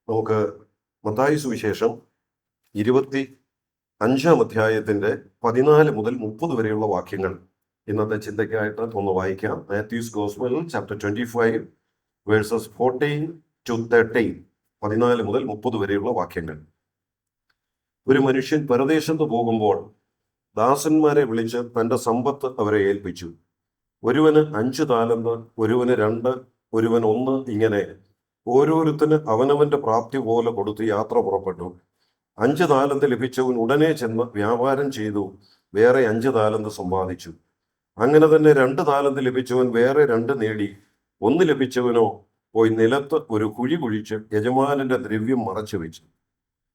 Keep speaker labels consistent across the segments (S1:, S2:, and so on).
S1: നമുക്ക് മത്തായി സുവിശേഷം 25 അധ്യായത്തിന്റെ 14 മുതൽ 30 വരെയുള്ള വാക്യങ്ങൾ ഇന്നത്തെ ചിന്തയ്ക്കായിട്ട് ഒന്ന് വായിക്കാം. Mathews gospel chapter 25 versus 14 to 13, 14 മുതൽ 30 വരെയുള്ള വാക്യങ്ങൾ. ഒരു മനുഷ്യൻ പരദേശത്ത് പോകുമ്പോൾ ദാസന്മാരെ വിളിച്ച് തന്റെ സമ്പത്ത് അവരെ ഏൽപ്പിച്ചു. ഒരുവന് 5 താലന്ത്, ഒരുവന് 2, ഒരുവൻ 1, ഇങ്ങനെ ഓരോരുത്തന് അവനവന്റെ പ്രാപ്തി പോലെ കൊടുത്ത് യാത്ര പുറപ്പെട്ടു. 5 താലന്ത് ലഭിച്ചവൻ ഉടനെ ചെന്ന് വ്യാപാരം ചെയ്തു വേറെ 5 താലന്ത് സമ്പാദിച്ചു. അങ്ങനെ തന്നെ 2 താലന്ത് ലഭിച്ചവൻ വേറെ 2 നേടി. 1 ലഭിച്ചവനോ പോയി നിലത്ത് ഒരു കുഴി കുഴിച്ച് യജമാനന്റെ ദ്രവ്യം മറച്ചു വെച്ചു.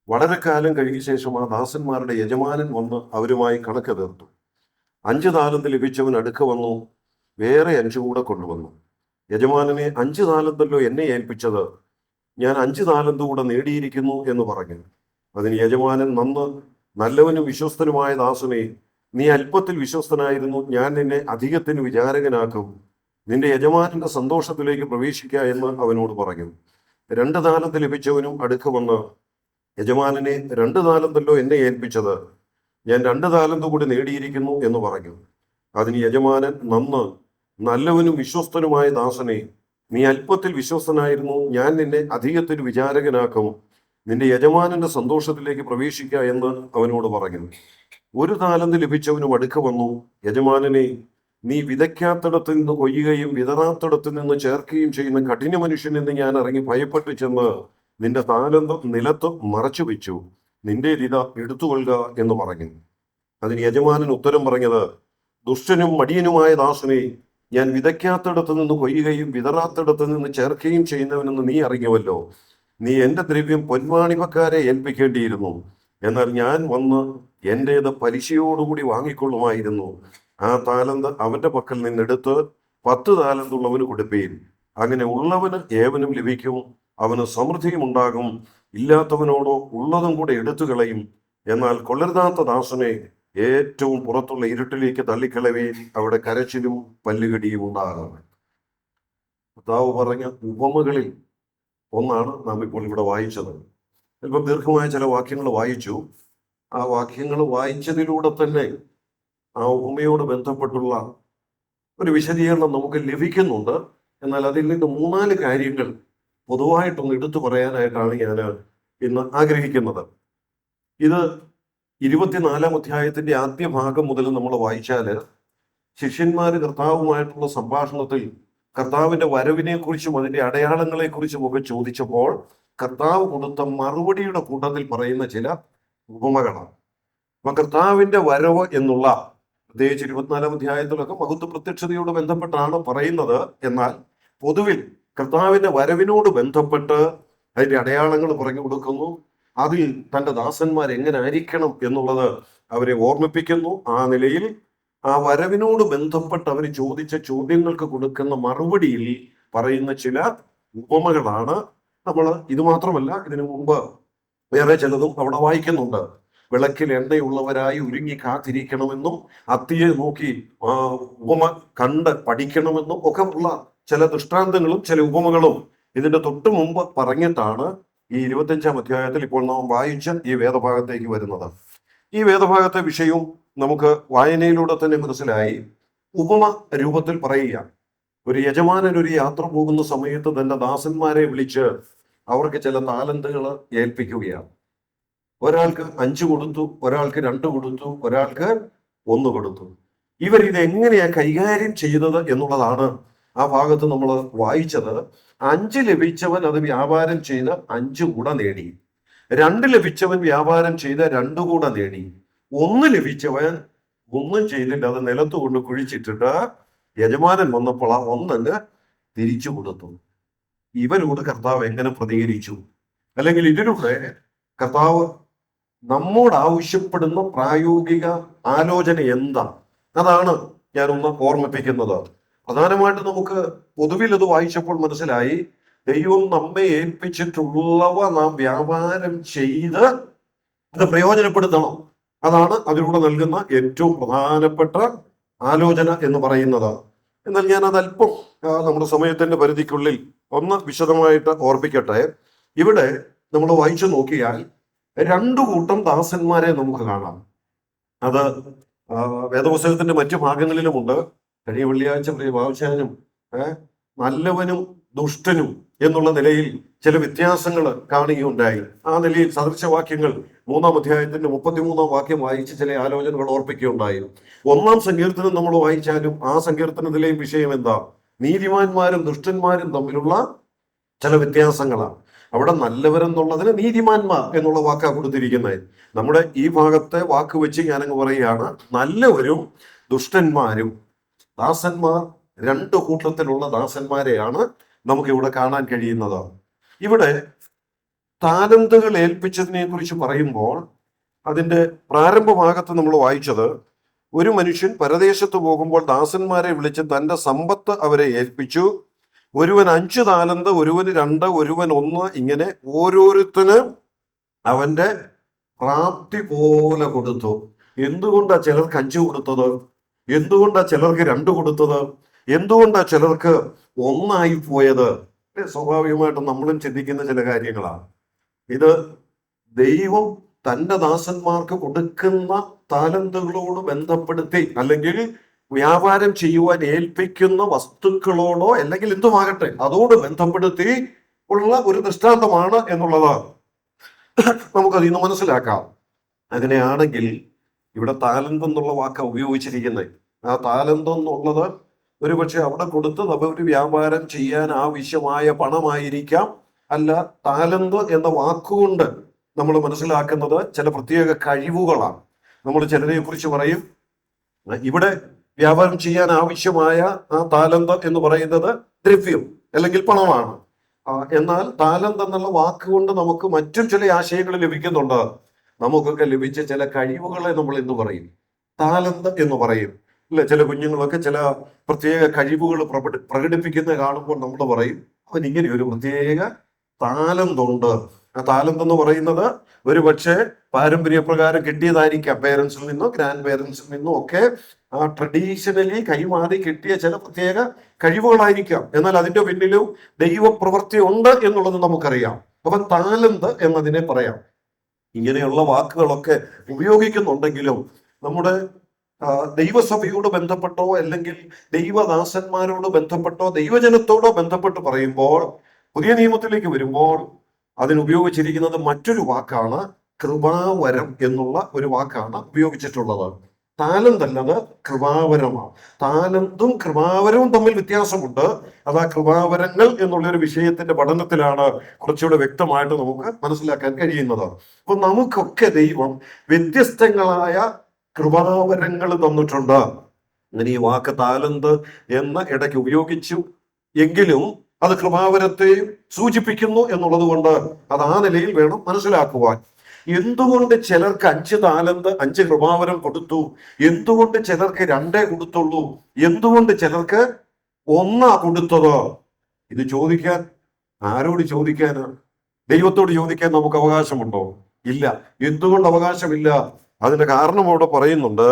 S1: വളരെ കാലം കഴിഞ്ഞ ശേഷം ആ ദാസന്മാരുടെ യജമാനൻ വന്ന് അവരുമായി കണക്ക് തീർത്തു. 5 താലന്ത് ലഭിച്ചവൻ അടുക്ക വന്നു വേറെ 5 കൂടെ കൊണ്ടുവന്നു. യജമാനനെ 5 താലന്തല്ലോ എന്നെ ഏൽപ്പിച്ചത്, ഞാൻ 5 താലന്ത് കൂടെ നേടിയിരിക്കുന്നു എന്ന് പറഞ്ഞു. അതിന് യജമാനൻ, നല്ലവനും വിശ്വസ്തനുമായ ദാസനെ, നീ അല്പത്തിൽ വിശ്വസ്തനായിരുന്നു, ഞാൻ നിന്നെ അധികത്തിന് വിചാരകനാക്കും, നിന്റെ യജമാനന്റെ സന്തോഷത്തിലേക്ക് പ്രവേശിക്കുക എന്ന് അവനോട് പറഞ്ഞു. 2 താലന്ത് ലഭിച്ചവനും അടുക്ക വന്ന്, യജമാനനെ, 2 താലന്തല്ലോ എന്നെ ഏൽപ്പിച്ചത്, ഞാൻ 2 താലന്ത് കൂടി നേടിയിരിക്കുന്നു എന്ന് പറഞ്ഞു. അതിന് യജമാനൻ, നല്ലവനും വിശ്വസ്തനുമായ ദാസനെ, നീ അല്പത്തിൽ വിശ്വസ്തനായിരുന്നു, ഞാൻ നിന്നെ അധികത്തിന് വിചാരകനാക്കും, നിന്റെ യജമാനന്റെ സന്തോഷത്തിലേക്ക് പ്രവേശിക്കുക എന്ന് അവനോട് പറഞ്ഞു. 1 താലന്ത് ലഭിച്ചവനും അടുക്ക വന്നു, യജമാനനെ, നീ വിതയ്ക്കാത്തിടത്ത് നിന്ന് കൊയ്യുകയും വിതറാത്തിടത്ത് നിന്ന് ചേർക്കുകയും ചെയ്യുന്ന കഠിന മനുഷ്യൻ എന്ന് ഞാൻ ഇറങ്ങി ഭയപ്പെട്ടു ചെന്ന് നിന്റെ താലന്ത് നിലത്ത് മറച്ചു വെച്ചു, നിന്റെ ഇത എടുത്തുകൊള്ളുക എന്ന് പറഞ്ഞു. അതിന് യജമാനൻ ഉത്തരം പറഞ്ഞത്, ദുഷ്ടനും മടിയനുമായ ദാസനെ, ഞാൻ വിതയ്ക്കാത്തിടത്ത് നിന്ന് കൊയ്യുകയും വിതറാത്തിടത്ത് നിന്ന് ചേർക്കുകയും ചെയ്യുന്നവനെന്ന് നീ അറിഞ്ഞുവല്ലോ. നീ എൻ്റെ ദ്രവ്യം പൊന്മാണിപ്പക്കാരെ ഏൽപ്പിക്കേണ്ടിയിരുന്നു, എന്നാൽ ഞാൻ വന്ന് എൻ്റേത് പലിശയോടുകൂടി വാങ്ങിക്കൊള്ളുമായിരുന്നു. ആ താലന്ത് അവന്റെ പക്കൽ നിന്നെടുത്ത് 10 താലന്തുള്ളവന് കൊടുപ്പീൻ. അങ്ങനെ ഉള്ളവന് ഏവനും ലഭിക്കും, അവന് സമൃദ്ധിയും ഉണ്ടാകും, ഇല്ലാത്തവനോടോ ഉള്ളതും കൂടെ എടുത്തു കളയും. എന്നാൽ കൊള്ളരുതാത്ത ദാസനെ ഏറ്റവും പുറത്തുള്ള ഇരുട്ടിലേക്ക് തള്ളിക്കളവേ, അവിടെ കരച്ചിലും പല്ലുകടിയും ഉണ്ടാകും. കർത്താവ് പറഞ്ഞ ഉപമകളിൽ ഒന്നാണ് നാം ഇപ്പോൾ ഇവിടെ വായിച്ചത്. ചിലപ്പോൾ ദീർഘമായ ചില വാക്യങ്ങൾ വായിച്ചു. ആ വാക്യങ്ങൾ വായിച്ചതിലൂടെ തന്നെ ആ ഉപമയോട് ബന്ധപ്പെട്ടുള്ള ഒരു വിശദീകരണം നമുക്ക് ലഭിക്കുന്നുണ്ട്. എന്നാൽ അതിൽ നിന്ന് 3-4 കാര്യങ്ങൾ പൊതുവായിട്ടൊന്ന് എടുത്തു പറയാനായിട്ടാണ് ഞാൻ ഇന്ന് ആഗ്രഹിക്കുന്നത്. ഇത് 24-ാം അധ്യായത്തിന്റെ ആദ്യ ഭാഗം മുതൽ നമ്മൾ വായിച്ചാൽ ശിഷ്യന്മാര് കർത്താവുമായിട്ടുള്ള സംഭാഷണത്തിൽ കർത്താവിന്റെ വരവിനെ കുറിച്ചും അതിന്റെ അടയാളങ്ങളെ കുറിച്ചും ഒക്കെ ചോദിച്ചപ്പോൾ കർത്താവ് കൊടുത്ത മറുപടിയുടെ കൂട്ടത്തിൽ പറയുന്ന ചില ഉപമകളാണ്. അപ്പൊ കർത്താവിന്റെ വരവ് എന്നുള്ള, പ്രത്യേകിച്ച് 24-ാം അധ്യായത്തിലൊക്കെ മഹത്വ പ്രത്യക്ഷതയോട് ബന്ധപ്പെട്ടാണ് പറയുന്നത്. എന്നാൽ പൊതുവിൽ കർത്താവിന്റെ വരവിനോട് ബന്ധപ്പെട്ട് അതിന്റെ അടയാളങ്ങൾ പറഞ്ഞു കൊടുക്കുന്നു. അതിൽ തൻ്റെ ദാസന്മാർ എങ്ങനെ ആയിരിക്കണം എന്നുള്ളത് അവരെ ഓർമ്മിപ്പിക്കുന്നു. ആ നിലയിൽ ആ വരവിനോട് ബന്ധപ്പെട്ട് അവർ ചോദിച്ച ചോദ്യങ്ങൾക്ക് കൊടുക്കുന്ന മറുപടിയിൽ പറയുന്ന ചില ഉപമകളാണ് നമ്മൾ. ഇത് മാത്രമല്ല, ഇതിനു മുമ്പ് വേറെ ചിലതും അവിടെ വായിക്കുന്നുണ്ട്. വിളക്കിൽ എണ്ണയുള്ളവരായി ഒരുങ്ങി കാത്തിരിക്കണമെന്നും അത്തിയെ നോക്കി ഉപമ കണ്ട് പഠിക്കണമെന്നും ഒക്കെ ഉള്ള ചില ദൃഷ്ടാന്തങ്ങളും ചില ഉപമകളും ഇതിന്റെ തൊട്ടു മുമ്പ് പറഞ്ഞിട്ടാണ് ഈ 25-ാം അധ്യായത്തിൽ ഇപ്പോൾ നാം വായിച്ച ഈ വേദഭാഗത്തേക്ക് വരുന്നത്. ഈ വേദഭാഗത്തെ വിഷയവും നമുക്ക് വായനയിലൂടെ തന്നെ മനസ്സിലായി. ഉപമ രൂപത്തിൽ പറയുക, ഒരു യജമാനൻ ഒരു യാത്ര പോകുന്ന സമയത്ത് തന്റെ ദാസന്മാരെ വിളിച്ച് അവർക്ക് ചില താലന്തുകൾ ഏൽപ്പിക്കുകയാണ്. ഒരാൾക്ക് 5 കൊടുത്തു, ഒരാൾക്ക് 2 കൊടുത്തു, ഒരാൾക്ക് 1 കൊടുത്തു. ഇവരിത് എങ്ങനെയാ കൈകാര്യം ചെയ്തത് എന്നുള്ളതാണ് ആ ഭാഗത്ത് നമ്മൾ വായിച്ചത്. 5 ലഭിച്ചവൻ അത് വ്യാപാരം ചെയ്ത് 5 കൂടെ നേടി. 2 ലഭിച്ചവൻ വ്യാപാരം ചെയ്ത് 2 കൂടെ നേടി. 1 ലഭിച്ചവൻ ഒന്നും ചെയ്തില്ല, അത് നിലത്ത് കൊണ്ട് കുഴിച്ചിട്ടിട്ട് യജമാനൻ വന്നപ്പോൾ ആ 1 തിരിച്ചു കൊടുത്തു. ഇവരോട് കർത്താവ് എങ്ങനെ പ്രതികരിച്ചു, അല്ലെങ്കിൽ ഇതിലൂടെ കർത്താവ് നമ്മോട് ആവശ്യപ്പെടുന്ന പ്രായോഗിക ആലോചന എന്താ, അതാണ് ഞാനൊന്ന് ഓർമ്മിപ്പിക്കുന്നത്. പ്രധാനമായിട്ട് നമുക്ക് പൊതുവിൽ അത് വായിച്ചപ്പോൾ മനസ്സിലായി, ദൈവം നമ്മെ ഏൽപ്പിച്ചിട്ടുള്ളവ നാം വ്യാപാരം ചെയ്ത് അത് പ്രയോജനപ്പെടുത്തണം. അതാണ് അതിലൂടെ നൽകുന്ന ഏറ്റവും പ്രധാനപ്പെട്ട ആലോചന എന്ന് പറയുന്നത്. എന്നാൽ ഞാൻ അതല്പം നമ്മുടെ സമയത്തിന്റെ പരിധിക്കുള്ളിൽ ഒന്ന് വിശദമായിട്ട് ഓർപ്പിക്കട്ടെ. ഇവിടെ നമ്മൾ വായിച്ചു നോക്കിയാൽ രണ്ടു കൂട്ടം ദാസന്മാരെ നമുക്ക് കാണാം. അത് വേദപുസ്തകത്തിന്റെ മറ്റു ഭാഗങ്ങളിലുമുണ്ട്. കഴിഞ്ഞ വെള്ളിയാഴ്ച ബാബുശാനും നല്ലവനും ദുഷ്ടനും എന്നുള്ള നിലയിൽ ചില വ്യത്യാസങ്ങൾ കാണുകയുണ്ടായി. ആ നിലയിൽ സദൃശവാക്യങ്ങൾ 3-ാം അധ്യായത്തിന്റെ 33-ാം വാക്യം വായിച്ച് ചില ആലോചനകൾ ഓർപ്പിക്കുകയുണ്ടായി. 1-ാം സങ്കീർത്തനം നമ്മൾ വായിച്ചാലും ആ സങ്കീർത്തനത്തിലെയും വിഷയം എന്താ? നീതിമാന്മാരും ദുഷ്ടന്മാരും തമ്മിലുള്ള ചില വ്യത്യാസങ്ങളാണ്. അവിടെ നല്ലവരെന്നുള്ളതിന് നീതിമാന്മാർ എന്നുള്ള വാക്കാണ് കൊടുത്തിരിക്കുന്നത്. നമ്മുടെ ഈ ഭാഗത്തെ വാക്ക് വെച്ച് ഞാനങ്ങ് പറയുകയാണ്, നല്ലവരും ദുഷ്ടന്മാരും. ദാസന്മാർ രണ്ട് കൂട്ടത്തിലുള്ള ദാസന്മാരെയാണ് നമുക്കിവിടെ കാണാൻ കഴിയുന്നത്. ഇവിടെ താലന്തുകൾ ഏൽപ്പിച്ചതിനെ കുറിച്ച് പറയുമ്പോൾ അതിന്റെ പ്രാരംഭ ഭാഗത്ത് നമ്മൾ വായിച്ചത്, ഒരു മനുഷ്യൻ പരദേശത്ത് പോകുമ്പോൾ ദാസന്മാരെ വിളിച്ച് തന്റെ സമ്പത്ത് അവരെ ഏൽപ്പിച്ചു. ഒരുവൻ 5 താലന്ത്, ഒരുവന് 2, ഒരുവൻ 1, ഇങ്ങനെ ഓരോരുത്തന് അവന്റെ പ്രാപ്തി പോലെ കൊടുത്തു. എന്തുകൊണ്ടാ ചിലർക്ക് 5 കൊടുത്തത്? എന്തുകൊണ്ടാ ചിലർക്ക് 2 കൊടുത്തത്? എന്തുകൊണ്ടാ ചിലർക്ക് 1 പോയത്? സ്വാഭാവികമായിട്ടും നമ്മളും ചിന്തിക്കുന്ന ചില കാര്യങ്ങളാണ്. ഇത് ദൈവം തന്റെ ദാസന്മാർക്ക് കൊടുക്കുന്ന താലന്തുകളോട് ബന്ധപ്പെടുത്തി, അല്ലെങ്കിൽ വ്യാപാരം ചെയ്യുവാൻ ഏൽപ്പിക്കുന്ന വസ്തുക്കളോടോ അല്ലെങ്കിൽ എന്തുമാകട്ടെ അതോട് ബന്ധപ്പെടുത്തി ഉള്ള ഒരു ദൃഷ്ടാന്തമാണ് എന്നുള്ളത് നമുക്കതിൽ നിന്ന് മനസ്സിലാക്കാം. അങ്ങനെയാണെങ്കിൽ ഇവിടെ താലന്ത് എന്നുള്ള വാക്ക ഉപയോഗിച്ചിരിക്കുന്നത്. ആ താലന്ത് എന്നുള്ളത് ഒരുപക്ഷെ അവിടെ കൊടുത്തത് ഒരു വ്യാപാരം ചെയ്യാൻ ആവശ്യമായ പണമായിരിക്കാം. അല്ല, താലന്ത് എന്ന വാക്കുകൊണ്ട് നമ്മൾ മനസ്സിലാക്കുന്നത് ചില പ്രത്യേക കഴിവുകളാണ്. നമ്മൾ ചിലരെ കുറിച്ച് പറയും, ഇവിടെ വ്യാപാരം ചെയ്യാൻ ആവശ്യമായ ആ താലന്ത് എന്ന് പറയുന്നത് ദ്രവ്യം അല്ലെങ്കിൽ പണമാണ്. എന്നാൽ താലന്ത് എന്നുള്ള വാക്കുകൊണ്ട് നമുക്ക് മറ്റും ചില ആശയങ്ങൾ ലഭിക്കുന്നുണ്ട്. നമുക്കൊക്കെ ലഭിച്ച ചില കഴിവുകളെ നമ്മൾ എന്ന് പറയും? താലന്ത് എന്ന് പറയും. അല്ലെ, ചില കുഞ്ഞുങ്ങളൊക്കെ ചില പ്രത്യേക കഴിവുകൾ പ്രകടിപ്പിക്കുന്ന കാണുമ്പോൾ നമ്മൾ പറയും, അവൻ ഇങ്ങനെ ഒരു പ്രത്യേക താലന്തുണ്ട്. ആ താലന്ത് എന്ന് പറയുന്നത് ഒരു പക്ഷേ പാരമ്പര്യപ്രകാരം കിട്ടിയതായിരിക്കാം, പേരൻസിൽ നിന്നോ ഗ്രാൻഡ് പേരൻസിൽ നിന്നോ ഒക്കെ ട്രഡീഷണലി കൈമാറി കിട്ടിയ ചില പ്രത്യേക കഴിവുകളായിരിക്കാം. എന്നാൽ അതിന്റെ പിന്നിലും ദൈവപ്രവൃത്തി ഉണ്ട് എന്നുള്ളത് നമുക്കറിയാം. അപ്പൊ താലന്ത് എന്നതിനെ പറയാം. ഇങ്ങനെയുള്ള വാക്കുകളൊക്കെ ഉപയോഗിക്കുന്നുണ്ടെങ്കിലും നമ്മുടെ ദൈവസഭയോട് ബന്ധപ്പെട്ടോ അല്ലെങ്കിൽ ദൈവദാസന്മാരോട് ബന്ധപ്പെട്ടോ ദൈവജനത്തോടോ ബന്ധപ്പെട്ട് പറയുമ്പോൾ, പുതിയ നിയമത്തിലേക്ക് വരുമ്പോൾ അതിനുപയോഗിച്ചിരിക്കുന്നത് മറ്റൊരു വാക്കാണ്. കൃപാവരം എന്നുള്ള ഒരു വാക്കാണ് ഉപയോഗിച്ചിട്ടുള്ളത്. താലന്ത് അല്ലത് കൃപാവരമാണ്. താലന്തും കൃപാവരവും തമ്മിൽ വ്യത്യാസമുണ്ട്. അത് ആ കൃപാവരങ്ങൾ എന്നുള്ളൊരു വിഷയത്തിന്റെ പഠനത്തിലാണ് കുറച്ചുകൂടെ വ്യക്തമായിട്ട് നമുക്ക് മനസ്സിലാക്കാൻ കഴിയുന്നത്. അപ്പൊ നമുക്കൊക്കെ ദൈവം വ്യത്യസ്തങ്ങളായ കൃപാവരങ്ങൾ തന്നിട്ടുണ്ട്. അങ്ങനെ ഈ വാക്ക് താലന്ത് എന്ന ഇടയ്ക്ക് ഉപയോഗിച്ചു എങ്കിലും അത് കൃപാവരത്തെ സൂചിപ്പിക്കുന്നു എന്നുള്ളത് കൊണ്ട് അത് ആ നിലയിൽ വേണം മനസ്സിലാക്കുവാൻ. എന്തുകൊണ്ട് ചിലർക്ക് 5 താലന്ത് 5 കൃപാവരം കൊടുത്തു? എന്തുകൊണ്ട് ചിലർക്ക് 2 കൊടുത്തുള്ളൂ? എന്തുകൊണ്ട് ചിലർക്ക് 1 കൊടുത്തത്? ഇത് ചോദിക്കാൻ ആരോട് ചോദിക്കാനാണ്? ദൈവത്തോട് ചോദിക്കാൻ നമുക്ക് അവകാശമുണ്ടോ? ഇല്ല. എന്തുകൊണ്ട് അവകാശമില്ല? അതിന്റെ കാരണം അവിടെ പറയുന്നുണ്ട്.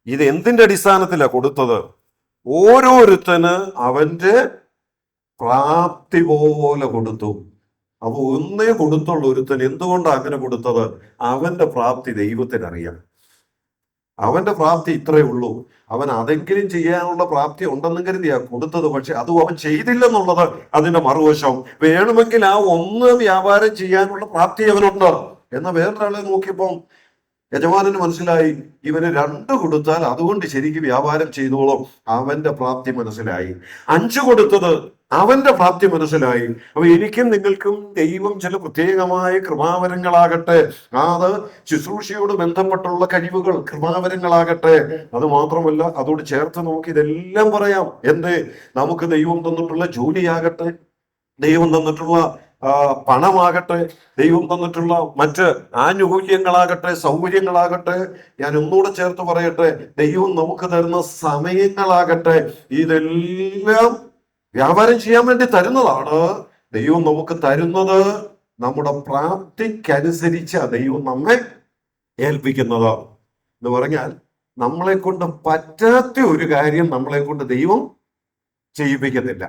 S1: ഇത് എന്തിന്റെ അടിസ്ഥാനത്തിലാണ് കൊടുത്തത്? ഓരോരുത്തന് അവന്റെ പ്രാപ്തി പോലെ കൊടുത്തു. അപ്പൊ 1 കൊടുത്തുള്ളൂ ഒരുത്തൻ. എന്തുകൊണ്ടാണ് അങ്ങനെ കൊടുത്തത്? അവന്റെ പ്രാപ്തി ദൈവത്തിനറിയാം. അവന്റെ പ്രാപ്തി ഇത്രയേ ഉള്ളൂ. അവൻ അതെങ്കിലും ചെയ്യാനുള്ള പ്രാപ്തി ഉണ്ടെന്നും കരുതിയാ കൊടുത്തത്. പക്ഷെ അതും അവൻ ചെയ്തില്ലെന്നുള്ളത് അതിന്റെ മറുവശം. വേണമെങ്കിൽ ആ 1 വ്യാപാരം ചെയ്യാനുള്ള പ്രാപ്തി അവനുണ്ട്. എന്നാൽ വേറൊരാളെ നോക്കിയപ്പോൾ യജമാനന് മനസ്സിലായി, ഇവന് 2 കൊടുത്താൽ അതുകൊണ്ട് ശരിക്കും വ്യാപാരം ചെയ്തോളും. അവന്റെ പ്രാപ്തി മനസ്സിലായി. 5 കൊടുത്തത് അവന്റെ പ്രാപ്തി മനസ്സിലായി. അപ്പൊ എനിക്കും നിങ്ങൾക്കും ദൈവം ചില പ്രത്യേകമായ കൃപാവരങ്ങളാകട്ടെ, അത് ശുശ്രൂഷയോട് ബന്ധപ്പെട്ടുള്ള കഴിവുകൾ കൃപാവരങ്ങളാകട്ടെ. അത് മാത്രമല്ല, അതോട് ചേർത്ത് നമുക്ക് ഇതെല്ലാം പറയാം. നമുക്ക് ദൈവം തന്നിട്ടുള്ള ജോലിയാകട്ടെ, ദൈവം തന്നിട്ടുള്ള പണമാകട്ടെ, ദൈവം തന്നിട്ടുള്ള മറ്റ് ആനുകൂല്യങ്ങളാകട്ടെ, സൗകര്യങ്ങളാകട്ടെ, ഞാൻ ഒന്നുകൂടെ ചേർത്ത് പറയട്ടെ, ദൈവം നമുക്ക് തരുന്ന സമയങ്ങളാകട്ടെ, ഇതെല്ലാം വ്യാപാരം ചെയ്യാൻ വേണ്ടി തരുന്നതാണ്. ദൈവം നമുക്ക് തരുന്നത് നമ്മുടെ പ്രാപ്തിക്കനുസരിച്ച് ദൈവം നമ്മെ ഏൽപ്പിക്കുന്നത് എന്ന് പറഞ്ഞാൽ, നമ്മളെ കൊണ്ട് പറ്റാത്ത ഒരു കാര്യം നമ്മളെ കൊണ്ട് ദൈവം ചെയ്യിപ്പിക്കുന്നില്ല.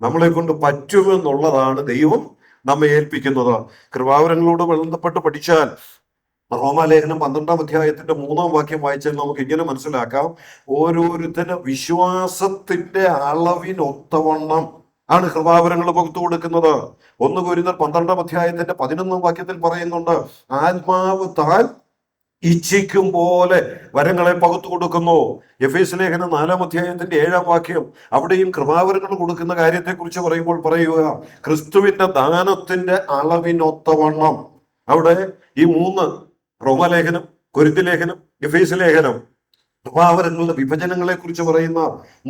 S1: നമ്മളെ കൊണ്ട് പറ്റുമെന്നുള്ളതാണ് ദൈവം നമ്മെ ഏൽപ്പിക്കുന്നത്. കൃപാവരങ്ങളോട് ബന്ധപ്പെട്ട് പഠിച്ചാൽ റോമാലേഖനം 12-ാം അധ്യായത്തിന്റെ 3-ാം വാക്യം വായിച്ചാൽ നമുക്ക് ഇങ്ങനെ മനസ്സിലാക്കാം. ഓരോരുത്തരുടെ വിശ്വാസത്തിന്റെ അളവിനൊത്തവണ്ണം ആണ് കൃപാവരങ്ങൾ പകുത്തു കൊടുക്കുന്നത്. 1 കൊരിന്ത്യർ 12-ാം അധ്യായത്തിന്റെ 11-ാം വാക്യത്തിൽ പറയുന്നുണ്ട്, ആത്മാവ് താൻ ഇച്ഛിക്കും പോലെ വരങ്ങളെ പകുത്തു കൊടുക്കുന്നു. എഫേസ്യ ലേഖനം 4-ാം അധ്യായത്തിന്റെ 7-ാം വാക്യം അവിടെയും കൃപാവരങ്ങൾ കൊടുക്കുന്ന കാര്യത്തെക്കുറിച്ച് പറയുമ്പോൾ പറയുക, ക്രിസ്തുവിന്റെ ദാനത്തിന്റെ അളവിനൊത്തവണ്ണം. അവിടെ ഈ 3 റോമാലേഖനം, കൊരിന്ത്യ ലേഖനം, എഫേസ്യ ലേഖനം, കൃപാവരങ്ങളുടെ വിഭജനങ്ങളെ കുറിച്ച് പറയുന്ന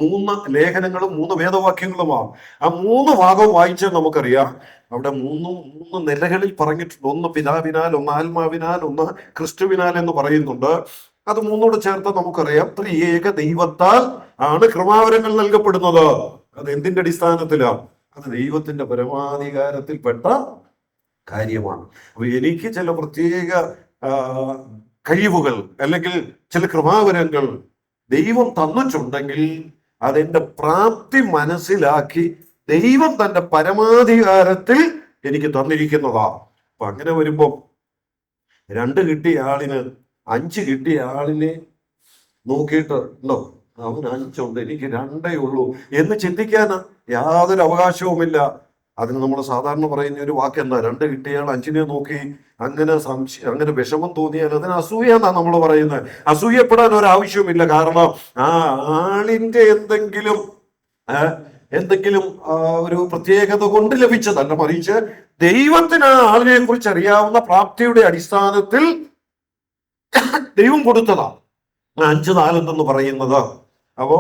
S1: 3 ലേഖനങ്ങളും 3 വേദവാക്യങ്ങളുമാണ്. ആ 3 ഭാഗവും വായിച്ചാൽ നമുക്കറിയാം അവിടെ 3 നിലകളിൽ പറഞ്ഞിട്ടുണ്ട്. ഒന്ന് പിതാവിനാൽ, ഒന്ന് ആത്മാവിനാൽ, ഒന്ന് ക്രിസ്തുവിനാൽ എന്ന് പറയുന്നുണ്ട്. അത് 3 ചേർത്ത് നമുക്കറിയാം ത്രിയേക ദൈവത്താൽ ആണ് കൃപാവരങ്ങൾ നൽകപ്പെടുന്നത്. അത് എന്തിന്റെ അടിസ്ഥാനത്തിലാണ്? അത് ദൈവത്തിന്റെ പരമാധികാരത്തിൽപ്പെട്ട കാര്യമാണ്. അപ്പൊ എനിക്ക് ചില പ്രത്യേക കഴിവുകൾ അല്ലെങ്കിൽ ചില കൃപാവരങ്ങൾ ദൈവം തന്നിട്ടുണ്ടെങ്കിൽ അതെന്റെ പ്രാപ്തി മനസ്സിലാക്കി ദൈവം തന്റെ പരമാധികാരത്തിൽ എനിക്ക് തന്നിരിക്കുന്നതാണ്. അപ്പൊ അങ്ങനെ വരുമ്പോ 2 കിട്ടിയ ആളിന് 5 കിട്ടിയ ആളിനെ നോക്കിയിട്ട് ഉണ്ടോ അവന് 5 ഉണ്ട് എനിക്ക് 2 ഉള്ളൂ എന്ന് ചിന്തിക്കാൻ യാതൊരു അവകാശവുമില്ല. അതിന് നമ്മൾ സാധാരണ പറയുന്ന ഒരു വാക്ക് എന്താ? 2 കിട്ടിയാൽ 5-നെ നോക്കി അങ്ങനെ അങ്ങനെ വിഷമം തോന്നിയാൽ അതിന് അസൂയ എന്നാണ് നമ്മൾ പറയുന്നത്. അസൂയപ്പെടാൻ ഒരാവശ്യവുമില്ല. കാരണം ആ ആളിന്റെ എന്തെങ്കിലും ഒരു പ്രത്യേകത കൊണ്ട് ലഭിച്ചതല്ല, മറിച്ച് ദൈവത്തിന് ആ ആളിനെ കുറിച്ച് അറിയാവുന്ന പ്രാപ്തിയുടെ അടിസ്ഥാനത്തിൽ ദൈവം കൊടുത്തതാണ് 5 താലന്തെന്ന് പറയുന്നത്. അപ്പോ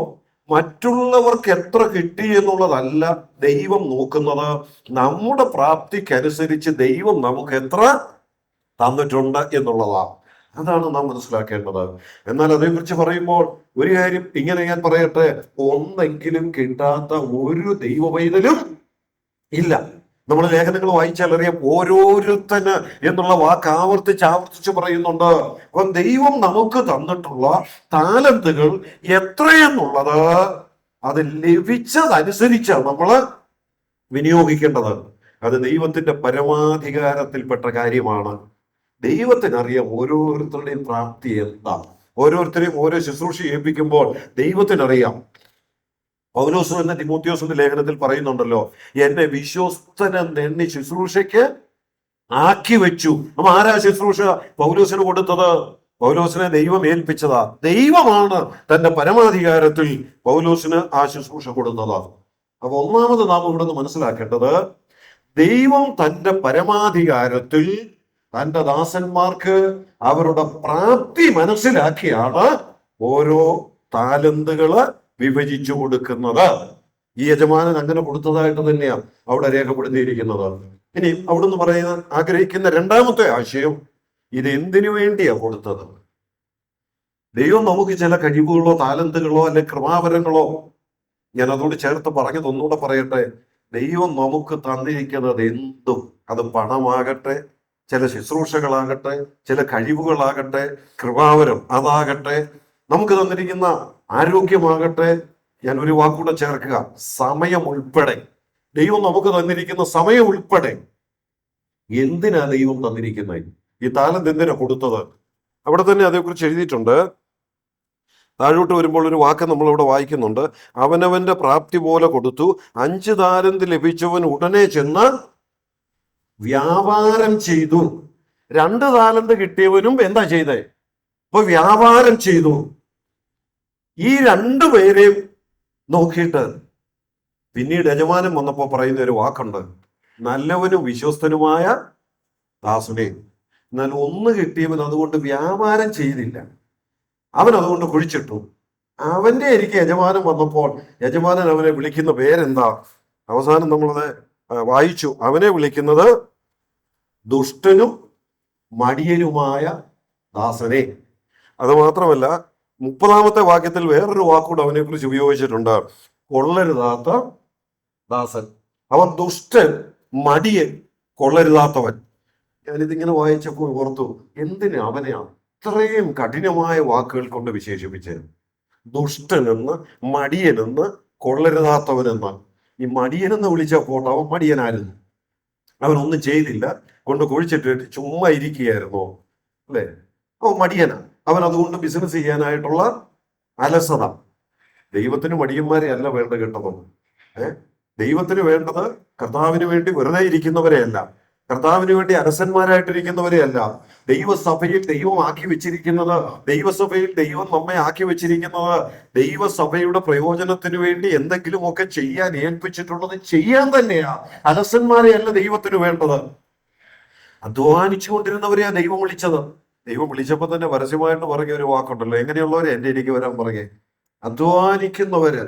S1: മറ്റുള്ളവർക്ക് എത്ര കിട്ടി എന്നുള്ളതല്ല ദൈവം നോക്കുന്നത്, നമ്മുടെ പ്രാപ്തിക്കനുസരിച്ച് ദൈവം നമുക്ക് എത്ര തന്നിട്ടുണ്ട് എന്നുള്ളതാണ്. അതാണ് നാം മനസ്സിലാക്കേണ്ടത്. എന്നാൽ അതേക്കുറിച്ച് പറയുമ്പോൾ ഒരു കാര്യം ഇങ്ങനെ ഞാൻ പറയട്ടെ, ഒന്നെങ്കിലും കിട്ടാത്ത ഒരു ദൈവ പൈതലും ഇല്ല. നമ്മൾ ലേഖനങ്ങൾ വായിച്ചാൽ അറിയാം, ഓരോരുത്തന് എന്നുള്ള വാക്ക് ആവർത്തിച്ച് പറയുന്നുണ്ട്. അപ്പം ദൈവം നമുക്ക് തന്നിട്ടുള്ള താലന്തുകൾ എത്രയെന്നുള്ളത് അത് ലഭിച്ചതനുസരിച്ചാണ് നമ്മൾ വിനിയോഗിക്കേണ്ടത്. അത് ദൈവത്തിന്റെ പരമാധികാരത്തിൽപ്പെട്ട കാര്യമാണ്. ദൈവത്തിനറിയാം ഓരോരുത്തരുടെയും പ്രാപ്തി എന്താ. ഓരോരുത്തരെയും ഓരോ ശുശ്രൂഷ ഏൽപ്പിക്കുമ്പോൾ ദൈവത്തിനറിയാം. പൗലോസ് തന്നെ തിമോത്തിയോസിന്റെ ലേഖനത്തിൽ പറയുന്നുണ്ടല്ലോ, എന്നെ വിശ്വസ്തനെന്ന് ശുശ്രൂഷയ്ക്ക് ആക്കി വെച്ചു. അപ്പൊ ആരാ ശുശ്രൂഷ പൗലോസിന് കൊടുത്തത്? പൗലോസിനെ ദൈവം ഏൽപ്പിച്ചതാ. ദൈവമാണ് തന്റെ പരമാധികാരത്തിൽ പൗലോസിന് ആ ശുശ്രൂഷ കൊടുത്തത്. അപ്പൊ ഒന്നാമത് നാം ഇവിടെ നിന്ന് മനസ്സിലാക്കേണ്ടത്, ദൈവം തന്റെ പരമാധികാരത്തിൽ തന്റെ ദാസന്മാർക്ക് അവരുടെ പ്രാപ്തി മനസ്സിലാക്കിയാണ് ഓരോ താലന്തുകള് വിഭജിച്ചു കൊടുക്കുന്നത്. ഈ യജമാനൻ അങ്ങനെ കൊടുത്തതായിട്ട് തന്നെയാണ് അവിടെ രേഖപ്പെടുത്തിയിരിക്കുന്നത്. ഇനി അവിടുന്ന് പറയുന്ന ആഗ്രഹിക്കുന്ന 2ാമത്തെ ആശയം, ഇത് എന്തിനു വേണ്ടിയാ കൊടുത്തത്? ദൈവം നമുക്ക് ചില കഴിവുകളോ താലന്തുകളോ അല്ലെ കൃപാവരങ്ങളോ, ഞാൻ അതോട് ചേർത്ത് പറഞ്ഞത് ഒന്നുകൂടെ പറയട്ടെ, ദൈവം നമുക്ക് തന്നിരിക്കുന്നത് എന്തും, അത് പണമാകട്ടെ, ചില ശുശ്രൂഷകളാകട്ടെ, ചില കഴിവുകളാകട്ടെ, കൃപാവരം അതാകട്ടെ, നമുക്ക് തന്നിരിക്കുന്ന ആരോഗ്യമാകട്ടെ, ഞാൻ ഒരു വാക്കൂടെ ചേർക്കുക, സമയം ഉൾപ്പെടെ, ദൈവം നമുക്ക് തന്നിരിക്കുന്ന സമയം ഉൾപ്പെടെ എന്തിനാ ദൈവം തന്നിരിക്കുന്നത്? ഈ താലന്ത് എന്തിനാ കൊടുത്തത്? അവിടെ തന്നെ അതേക്കുറിച്ച് എഴുതിയിട്ടുണ്ട്. താഴോട്ട് വരുമ്പോൾ ഒരു വാക്ക് നമ്മളിവിടെ വായിക്കുന്നുണ്ട്, അവനവന്റെ പ്രാപ്തി പോലെ കൊടുത്തു. 5 താലന്ത് ലഭിച്ചവൻ ഉടനെ ചെന്ന് വ്യാപാരം ചെയ്തു. 2 താലന്ത് കിട്ടിയവനും എന്താ ചെയ്തേ? അപ്പൊ വ്യാപാരം ചെയ്തു. ഈ 2 പേരെയും നോക്കിയിട്ട് പിന്നീട് യജമാനൻ വന്നപ്പോ പറയുന്ന ഒരു വാക്കുണ്ട്, നല്ലവനും വിശ്വസ്തനുമായ ദാസനെ. എന്നാൽ 1 കിട്ടിയവൻ അതുകൊണ്ട് വ്യാപാരം ചെയ്തില്ല, അവൻ അതുകൊണ്ട് കുഴിച്ചിട്ടു. അവന്റെ എനിക്ക് യജമാനൻ വന്നപ്പോൾ യജമാനൻ അവനെ വിളിക്കുന്ന പേരെന്താ? അവസാനം നമ്മളത് വായിച്ചു. അവനെ വിളിക്കുന്നത് ദുഷ്ടനും മടിയനുമായ ദാസനെ. അത് മാത്രമല്ല 30-ാമത്തെ വാക്യത്തിൽ വേറൊരു വാക്കുകൂടെ അവനെ കുറിച്ച് ഉപയോഗിച്ചിട്ടുണ്ട്, കൊള്ളരുതാത്ത ദാസൻ. അവൻ ദുഷ്ടൻ, മടിയൻ, കൊള്ളരുതാത്തവൻ. ഞാനിതിങ്ങനെ വായിച്ചപ്പോൾ ഓർത്തു, എന്തിന് അവനെ അത്രയും കഠിനമായ വാക്കുകൾ കൊണ്ട് വിശേഷിപ്പിച്ചത്? ദുഷ്ടനെന്ന്, മടിയനെന്ന്, കൊള്ളരുതാത്തവനെന്ന്. ഈ മടിയനെന്ന് വിളിച്ച പോട്ടെ, അവൻ മടിയനായിരുന്നു. അവനൊന്നും ചെയ്തില്ല, കൊണ്ട് കുഴിച്ചിട്ടിട്ട് ചുമ്മാ ഇരിക്കുകയായിരുന്നോ? അല്ലേ? അവൻ മടിയനാ. അവൻ അതുകൊണ്ട് ബിസിനസ് ചെയ്യാനായിട്ടുള്ള അലസത. ദൈവത്തിന് മടിയന്മാരെ അല്ല വേണ്ട കേട്ടത്. ദൈവത്തിന് വേണ്ടത് കർത്താവിന് വേണ്ടി വെറുതെ ഇരിക്കുന്നവരെയല്ല, കർത്താവിന് വേണ്ടി അരസന്മാരായിട്ടിരിക്കുന്നവരെയല്ല. ദൈവസഭയിൽ ദൈവം ആക്കി വെച്ചിരിക്കുന്നത്, ദൈവസഭയിൽ ദൈവം നമ്മെ ആക്കി വെച്ചിരിക്കുന്നത് ദൈവസഭയുടെ പ്രയോജനത്തിന് വേണ്ടി എന്തെങ്കിലുമൊക്കെ ചെയ്യാൻ ഏൽപ്പിച്ചിട്ടുള്ളത് ചെയ്യാൻ തന്നെയാ. അലസന്മാരെയല്ല ദൈവത്തിന് വേണ്ടത്. അധ്വാനിച്ചു കൊണ്ടിരുന്നവരെയാ ദൈവം വിളിച്ചത്. ദൈവം വിളിച്ചപ്പോ തന്നെ പരസ്യമായിട്ട് പറഞ്ഞ ഒരു വാക്കുണ്ടല്ലോ, എങ്ങനെയുള്ളവരെ എന്റെ ഇടയ്ക്ക് വരാൻ പറഞ്ഞേ? അധ്വാനിക്കുന്നവര്.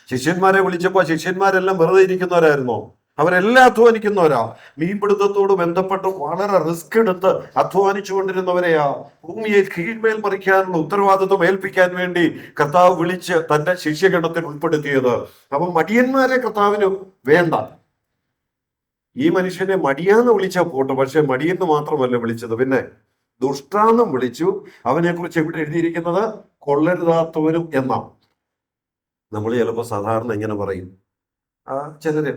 S1: ശിഷ്യന്മാരെ വിളിച്ചപ്പോ ശിഷ്യന്മാരെല്ലാം വെറുതെ ഇരിക്കുന്നവരായിരുന്നോ? അവരെല്ലാം അധ്വാനിക്കുന്നവരാ. മീൻപിടുത്തത്തോട് ബന്ധപ്പെട്ട് വളരെ റിസ്ക് എടുത്ത് അധ്വാനിച്ചു കൊണ്ടിരുന്നവരെയാ. ഭൂമിയെ കീഴ്മേൽ മറിക്കാനുള്ള ഉത്തരവാദിത്വം ഏൽപ്പിക്കാൻ വേണ്ടി കർത്താവ് വിളിച്ച് തന്റെ ശിഷ്യഗണത്തിൽ ഉൾപ്പെടുത്തിയത്. അപ്പം മടിയന്മാരെ കർത്താവിന് വേണ്ട. ഈ മനുഷ്യനെ മടിയാന്ന് വിളിച്ചാൽ പോട്ടെ, പക്ഷെ മടിയെന്ന് മാത്രമല്ല വിളിച്ചത്, പിന്നെ ദുഷ്ടാന്നും വിളിച്ചു. അവനെ കുറിച്ച് എവിടെ എഴുതിയിരിക്കുന്നത്? കൊള്ളരുതാത്തവനും എന്നാണ്. നമ്മൾ ചിലപ്പോൾ സാധാരണ ഇങ്ങനെ പറയും, ചിലര്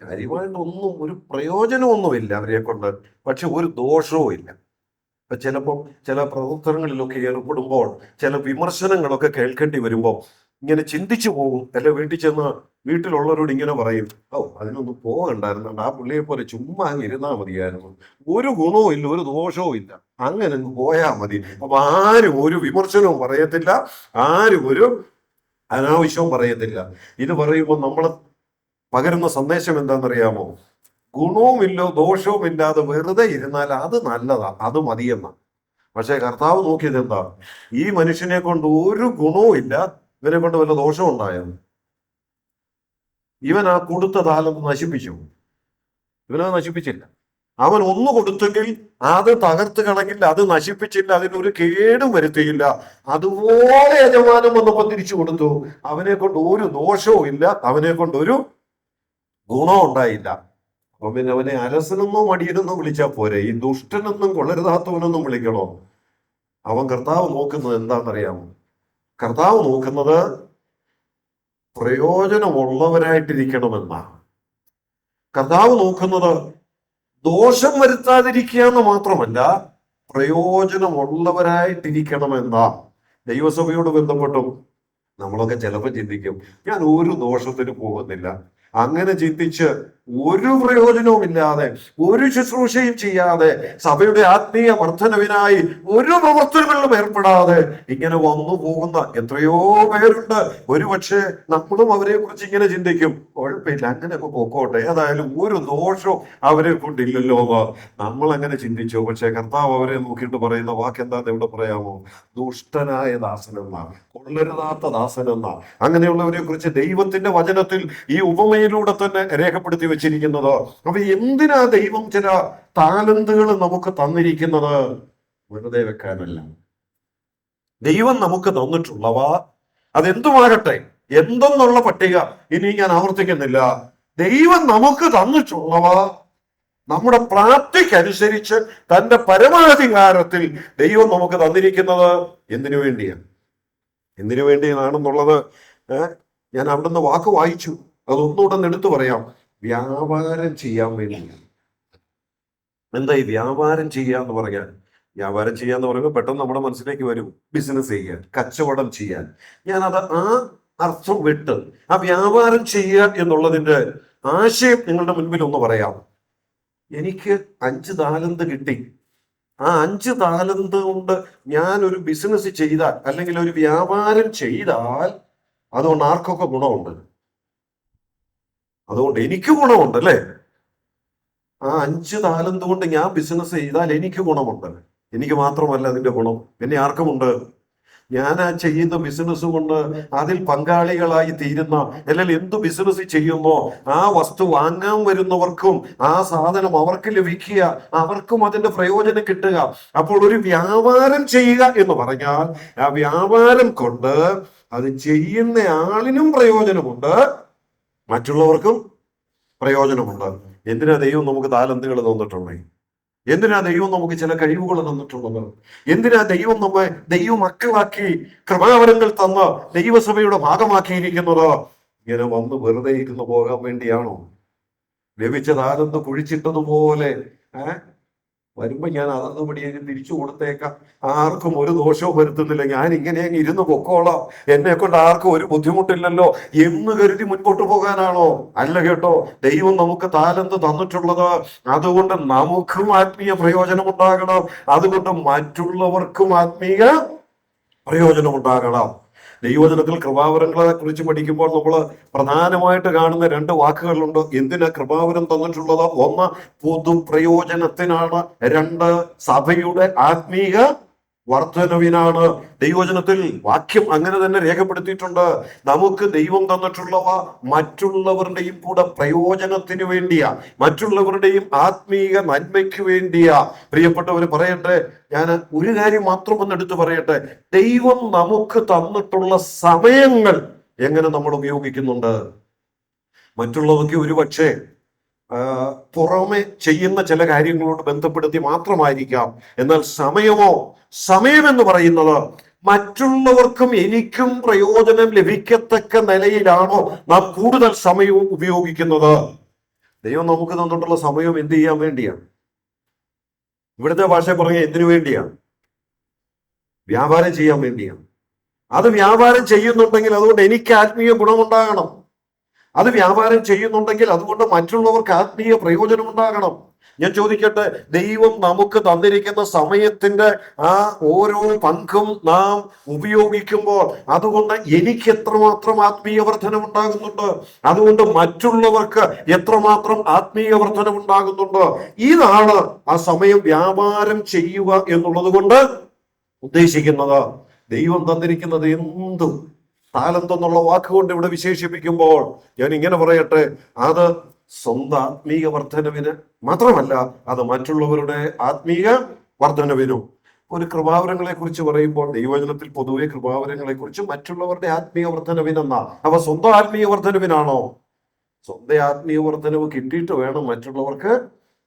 S1: കാര്യമായിട്ടൊന്നും ഒരു പ്രയോജനമൊന്നുമില്ല അവരെ കൊണ്ട്, പക്ഷെ ഒരു ദോഷവും ഇല്ല. ചിലപ്പോൾ ചില പ്രവർത്തനങ്ങളിലൊക്കെ ഏർപ്പെടുമ്പോൾ ചില വിമർശനങ്ങളൊക്കെ കേൾക്കേണ്ടി വരുമ്പോൾ ഇങ്ങനെ ചിന്തിച്ചു പോകും. അല്ലെ വീട്ടിൽ ചെന്ന് വീട്ടിലുള്ളവരോട് ഇങ്ങനെ പറയും, അതിനൊന്നും പോകണ്ടായിരുന്നു, ആ പുള്ളിയെ പോലെ ചുമ്മാ അങ്ങ് ഇരുന്നാൽ മതിയായിരുന്നു, ഒരു ഗുണവും ഇല്ല, ഒരു ദോഷവും ഇല്ല, അങ്ങനെ അങ്ങ് പോയാൽ മതി. അപ്പൊ ആരും ഒരു വിമർശനവും പറയത്തില്ല, ആരും ഒരു അനാവശ്യവും പറയത്തില്ല. ഇത് പറയുമ്പോൾ നമ്മൾ പകരുന്ന സന്ദേശം എന്താണെന്നറിയാമോ? ഗുണവുമില്ലോ ദോഷവും ഇല്ലാതെ വെറുതെ ഇരുന്നാൽ അത് നല്ലതാ, അത് മതിയെന്ന. പക്ഷെ കർത്താവ് നോക്കിയത് എന്താ? ഈ മനുഷ്യനെ കൊണ്ട് ഒരു ഗുണവും ഇല്ല, ഇവനെ കൊണ്ട് വല്ല ദോഷവും ഉണ്ടായോ? ഇവൻ ആ കൊടുത്ത താലന്ത് നശിപ്പിച്ചു? ഇവനത് നശിപ്പിച്ചില്ല. അവൻ ഒന്ന് കൊടുത്തെങ്കിൽ അത് തകർത്ത് കളഞ്ഞില്ല, അത് നശിപ്പിച്ചില്ല, അതിനൊരു കേടും വരുത്തിയില്ല. അതുപോലെ യജമാനം വന്നപ്പോൾ തിരിച്ചു കൊടുത്തു. അവനെ കൊണ്ട് ഒരു ദോഷവും ഇല്ല, അവനെ കൊണ്ട് ഒരു ഗുണവും ഉണ്ടായില്ല. അപ്പൊ പിന്നെ അവനെ അരസനെന്നോ മടിയനെന്നോ വിളിച്ചാൽ പോരെ, ഈ ദുഷ്ടനെന്നും കൊള്ളരുതാത്തവനെന്നും വിളിക്കണോ? അവൻ കർത്താവ് നോക്കുന്നത് എന്താണെന്നറിയാമോ? കർത്താവ് നോക്കുന്നത് പ്രയോജനമുള്ളവരായിട്ടിരിക്കണമെന്നാണ്. കർത്താവ് നോക്കുന്നത് ദോഷം വരുത്താതിരിക്കുക എന്ന് മാത്രമല്ല, പ്രയോജനമുള്ളവരായിട്ടിരിക്കണമെന്നാ. ദൈവസഭയോട് ബന്ധപ്പെട്ടും നമ്മളൊക്കെ ചിലപ്പോൾ ചിന്തിക്കും, ഞാൻ ഒരു ദോഷത്തിന് പോകുന്നില്ല. അങ്ങനെ ചിന്തിച്ച് ഒരു പ്രയോജനവും ഇല്ലാതെ, ഒരു ശുശ്രൂഷയും ചെയ്യാതെ, സഭയുടെ ആത്മീയ വർധനവിനായി ഒരു പ്രവർത്തനങ്ങളിലും ഏർപ്പെടാതെ ഇങ്ങനെ വന്നു പോകുന്ന എത്രയോ പേരുണ്ട്. ഒരുപക്ഷെ നമ്മളും അവരെ കുറിച്ച് ഇങ്ങനെ ചിന്തിക്കും, കുഴപ്പമില്ല, അങ്ങനെയൊക്കെ പൊക്കോട്ടെ, ഏതായാലും ഒരു ദോഷവും അവരെ കൊണ്ടില്ലല്ലോ. നമ്മൾ അങ്ങനെ ചിന്തിച്ചു. പക്ഷെ കർത്താവ് അവരെ നോക്കിയിട്ട് പറയുന്ന വാക്ക് എന്താന്ന് ഇവിടെ പറയാമോ? ദുഷ്ടനായ ദാസനെന്നാണ്, കൊള്ളരുതാത്ത ദാസനെന്നാണ്. അങ്ങനെയുള്ളവരെ കുറിച്ച് ദൈവത്തിന്റെ വചനത്തിൽ ഈ ഉപമയിലൂടെ തന്നെ രേഖപ്പെടുത്തി വെച്ചിരിക്കുന്നത്. അപ്പൊ എന്തിനാ ദൈവം ചില താലന്തുകൾ നമുക്ക് തന്നിരിക്കുന്നത്? വെറുതെ വെക്കാനല്ല. ദൈവം നമുക്ക് തന്നിട്ടുള്ളവ അതെന്തുമാകട്ടെ, എന്തെന്നുള്ള പട്ടിക ഇനി ഞാൻ ആവർത്തിക്കുന്നില്ല. ദൈവം നമുക്ക് തന്നിട്ടുള്ളവ നമ്മുടെ പ്രാപ്തിക്കനുസരിച്ച് തന്റെ പരമാധികാരത്തിൽ ദൈവം നമുക്ക് തന്നിരിക്കുന്നത് എന്തിനു വേണ്ടിയാണ്? എന്തിനു വേണ്ടിയാണെന്നുള്ളത് ഞാൻ അവിടുന്ന് വാക്ക് വായിച്ചു, അതൊന്നുകൂടെ എടുത്തു പറയാം. വ്യാപാരം ചെയ്യാൻ വേണ്ടിയാണ്. എന്താ ഈ വ്യാപാരം ചെയ്യാന്ന് പറഞ്ഞാൽ? വ്യാപാരം ചെയ്യാന്ന് പറയുമ്പോൾ പെട്ടെന്ന് നമ്മുടെ മനസ്സിലേക്ക് വരും ബിസിനസ് ചെയ്യാൻ, കച്ചവടം ചെയ്യാൻ. ഞാനത് ആ അർത്ഥം വിട്ട് ആ വ്യാപാരം ചെയ്യുക എന്നുള്ളതിന്റെ ആശയം നിങ്ങളുടെ മുൻപിൽ ഒന്ന് പറയാം. എനിക്ക് 5 താലന്ത് കിട്ടി. ആ 5 താലന്ത് കൊണ്ട് ഞാൻ ഒരു ബിസിനസ് ചെയ്താൽ, അല്ലെങ്കിൽ ഒരു വ്യാപാരം ചെയ്താൽ, അതുകൊണ്ട് ആർക്കൊക്കെ ഗുണമുണ്ട്? അതുകൊണ്ട് എനിക്ക് ഗുണമുണ്ട്, അല്ലേ? ആ 5 താലന്ത് കൊണ്ട് ഞാൻ ബിസിനസ് ചെയ്താൽ എനിക്ക് ഗുണമുണ്ട്. എനിക്ക് മാത്രമല്ല അതിന്റെ ഗുണം, പിന്നെ ആർക്കുമുണ്ട്? ഞാൻ ആ ചെയ്യുന്ന ബിസിനസ് കൊണ്ട് അതിൽ പങ്കാളികളായി തീരുന്ന, അല്ലെങ്കിൽ എന്ത് ബിസിനസ് ചെയ്യുമ്പോ ആ വസ്തു വാങ്ങാൻ വരുന്നവർക്കും ആ സാധനം അവർക്ക് ലഭിക്കുക, അവർക്കും അതിന്റെ പ്രയോജനം കിട്ടുക. അപ്പോൾ ഒരു വ്യാപാരം ചെയ്യുക എന്ന് പറഞ്ഞാൽ ആ വ്യാപാരം കൊണ്ട് അത് ചെയ്യുന്ന ആളിനും പ്രയോജനമുണ്ട്, മറ്റുള്ളവർക്കും പ്രയോജനമുണ്ട്. എന്തിനാ ദൈവം നമുക്ക് താലന്തുകൾ തന്നിട്ടുള്ളത്? എന്തിനാ ദൈവം നമുക്ക് ചില കഴിവുകൾ തന്നിട്ടുള്ളത്? എന്തിനാ ദൈവം നമ്മെ ദൈവമക്കളാക്കി കൃപാവരങ്ങൾ തന്ന് ദൈവസഭയുടെ ഭാഗമാക്കിയിരിക്കുന്നത്? ഇങ്ങനെ വന്ന് വെറുതെ ഇരുന്ന് പോകാൻ വേണ്ടിയാണോ? ലഭിച്ച താലന്ത് കുഴിച്ചിട്ടതുപോലെ വരുമ്പോ ഞാൻ അതൊന്നും പടിയേക്ക് തിരിച്ചു കൊടുത്തേക്കാം, ആർക്കും ഒരു ദോഷവും വരുത്തുന്നില്ല, ഞാൻ ഇങ്ങനെ ഇരുന്ന് പൊക്കോളാം, എന്നെ കൊണ്ട് ആർക്കും ഒരു ബുദ്ധിമുട്ടില്ലല്ലോ എന്ന് കരുതി മുൻപോട്ട് പോകാനാണോ? അല്ല കേട്ടോ. ദൈവം നമുക്ക് താലന്ത് തന്നിട്ടുള്ളത് അതുകൊണ്ട് നമുക്കും ആത്മീയ പ്രയോജനം ഉണ്ടാകണം, അതുകൊണ്ട് മറ്റുള്ളവർക്കും ആത്മീയ പ്രയോജനം ഉണ്ടാകണം. ദൈവജനത്തിൽ കൃപാവരങ്ങളെ കുറിച്ച് പഠിക്കുമ്പോൾ നമ്മൾ പ്രധാനമായിട്ട് കാണുന്ന രണ്ട് വാക്കുകളുണ്ട്. എന്തിനാ കൃപാവരം തന്നിട്ടുള്ളത്? ഒന്ന്, പൊതുപ്രയോജനത്തിനാണ്. രണ്ട്, സഭയുടെ ആത്മീയ വർധനവിനാണ്. ദൈവജനത്തിൽ വാക്യം അങ്ങനെ തന്നെ രേഖപ്പെടുത്തിയിട്ടുണ്ട്. നമുക്ക് ദൈവം തന്നിട്ടുള്ളവ മറ്റുള്ളവരുടെയും കൂടെ പ്രയോജനത്തിന് വേണ്ടിയാ, മറ്റുള്ളവരുടെയും ആത്മീയ നന്മയ്ക്ക് വേണ്ടിയാ. പ്രിയപ്പെട്ടവര്, പറയട്ടെ, ഞാൻ ഒരു കാര്യം മാത്രം ഒന്ന് എടുത്തു പറയട്ടെ. ദൈവം നമുക്ക് തന്നിട്ടുള്ള സമയങ്ങൾ എങ്ങനെ നമ്മൾ ഉപയോഗിക്കുന്നുണ്ട്? മറ്റുള്ളവർക്ക് ഒരുപക്ഷെ പുറമെ ചെയ്യുന്ന ചില കാര്യങ്ങളോട് ബന്ധപ്പെടുത്തി മാത്രമായിരിക്കാം. എന്നാൽ സമയം എന്ന് പറയുന്നത് മറ്റുള്ളവർക്കും എനിക്കും പ്രയോജനം ലഭിക്കത്തക്ക നിലയിലാണോ നാം കൂടുതൽ സമയവും ഉപയോഗിക്കുന്നത്? ദൈവം നമുക്ക് തന്നിട്ടുള്ള സമയം എന്ത് ചെയ്യാൻ വേണ്ടിയാണ്? ഇവിടുത്തെ ഭാഷ പറഞ്ഞ എന്തിനു വേണ്ടിയാണ്? വ്യാപാരം ചെയ്യാൻ വേണ്ടിയാണ്. അത് വ്യാപാരം ചെയ്യുന്നുണ്ടെങ്കിൽ അതുകൊണ്ട് എനിക്ക് ആത്മീയ ഗുണമുണ്ടാകണം. അത് വ്യാപാരം ചെയ്യുന്നുണ്ടെങ്കിൽ അതുകൊണ്ട് മറ്റുള്ളവർക്ക് ആത്മീയ പ്രയോജനം ഉണ്ടാകണം. ഞാൻ ചോദിക്കട്ടെ, ദൈവം നമുക്ക് തന്നിരിക്കുന്ന സമയത്തിന്റെ ആ ഓരോ പങ്കും നാം ഉപയോഗിക്കുമ്പോൾ അതുകൊണ്ട് എനിക്ക് എത്രമാത്രം ആത്മീയ വർധനം ഉണ്ടാകുന്നുണ്ട്, അതുകൊണ്ട് മറ്റുള്ളവർക്ക് എത്രമാത്രം ആത്മീയ വർധനം ഉണ്ടാകുന്നുണ്ട്. ഇതാണ് ആ സമയം വ്യാപാരം ചെയ്യുക എന്നുള്ളത് കൊണ്ട് ഉദ്ദേശിക്കുന്നത്. ദൈവം തന്നിരിക്കുന്നത് എന്തും താലന്ത് എന്നുള്ള വാക്കുകൊണ്ട് ഇവിടെ വിശേഷിപ്പിക്കുമ്പോൾ ഞാൻ ഇങ്ങനെ പറയട്ടെ, അത് സ്വന്തം ആത്മീയ വർധനവിന് മാത്രമല്ല, അത് മറ്റുള്ളവരുടെ ആത്മീയ വർധനവിനും. ഒരു കൃപാവരങ്ങളെ കുറിച്ച് പറയുമ്പോൾ ദൈവവചനത്തിൽ പൊതുവെ കൃപാവരങ്ങളെ കുറിച്ച് മറ്റുള്ളവരുടെ ആത്മീയ വർധനവിനെന്നാ. അവ സ്വന്തം ആത്മീയ വർധനവിനാണോ? സ്വന്തം ആത്മീയ വർധനവ് കിട്ടിയിട്ട് വേണം മറ്റുള്ളവർക്ക്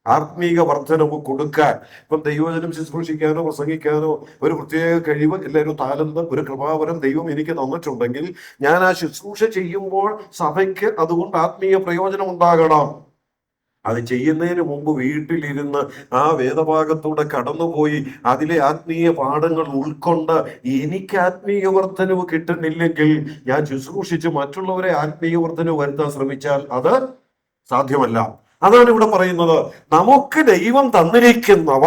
S1: ആത്മീക വർധനവ് കൊടുക്കാൻ. ഇപ്പം ദൈവവചനം ശുശ്രൂഷിക്കാനോ പ്രസംഗിക്കാനോ ഒരു പ്രത്യേക കഴിവ്, എല്ലാവരും താലന്ത്, ഒരു കൃപാവരം ദൈവം എനിക്ക് തന്നിട്ടുണ്ടെങ്കിൽ ഞാൻ ആ ശുശ്രൂഷ ചെയ്യുമ്പോൾ സഭയ്ക്ക് അതുകൊണ്ട് ആത്മീയ പ്രയോജനം ഉണ്ടാകണം. അത് ചെയ്യുന്നതിന് മുമ്പ് വീട്ടിലിരുന്ന് ആ വേദഭാഗത്തൂടെ കടന്നുപോയി അതിലെ ആത്മീയ പാഠങ്ങൾ ഉൾക്കൊണ്ട് എനിക്ക് ആത്മീയ വർധനവ് കിട്ടുന്നില്ലെങ്കിൽ ഞാൻ ശുശ്രൂഷിച്ച് മറ്റുള്ളവരെ ആത്മീയ വർധനവ് വരുത്താൻ ശ്രമിച്ചാൽ അത് സാധ്യമല്ല. അതാണ് ഇവിടെ പറയുന്നത്. നമുക്ക് ദൈവം തന്നിരിക്കുന്നവ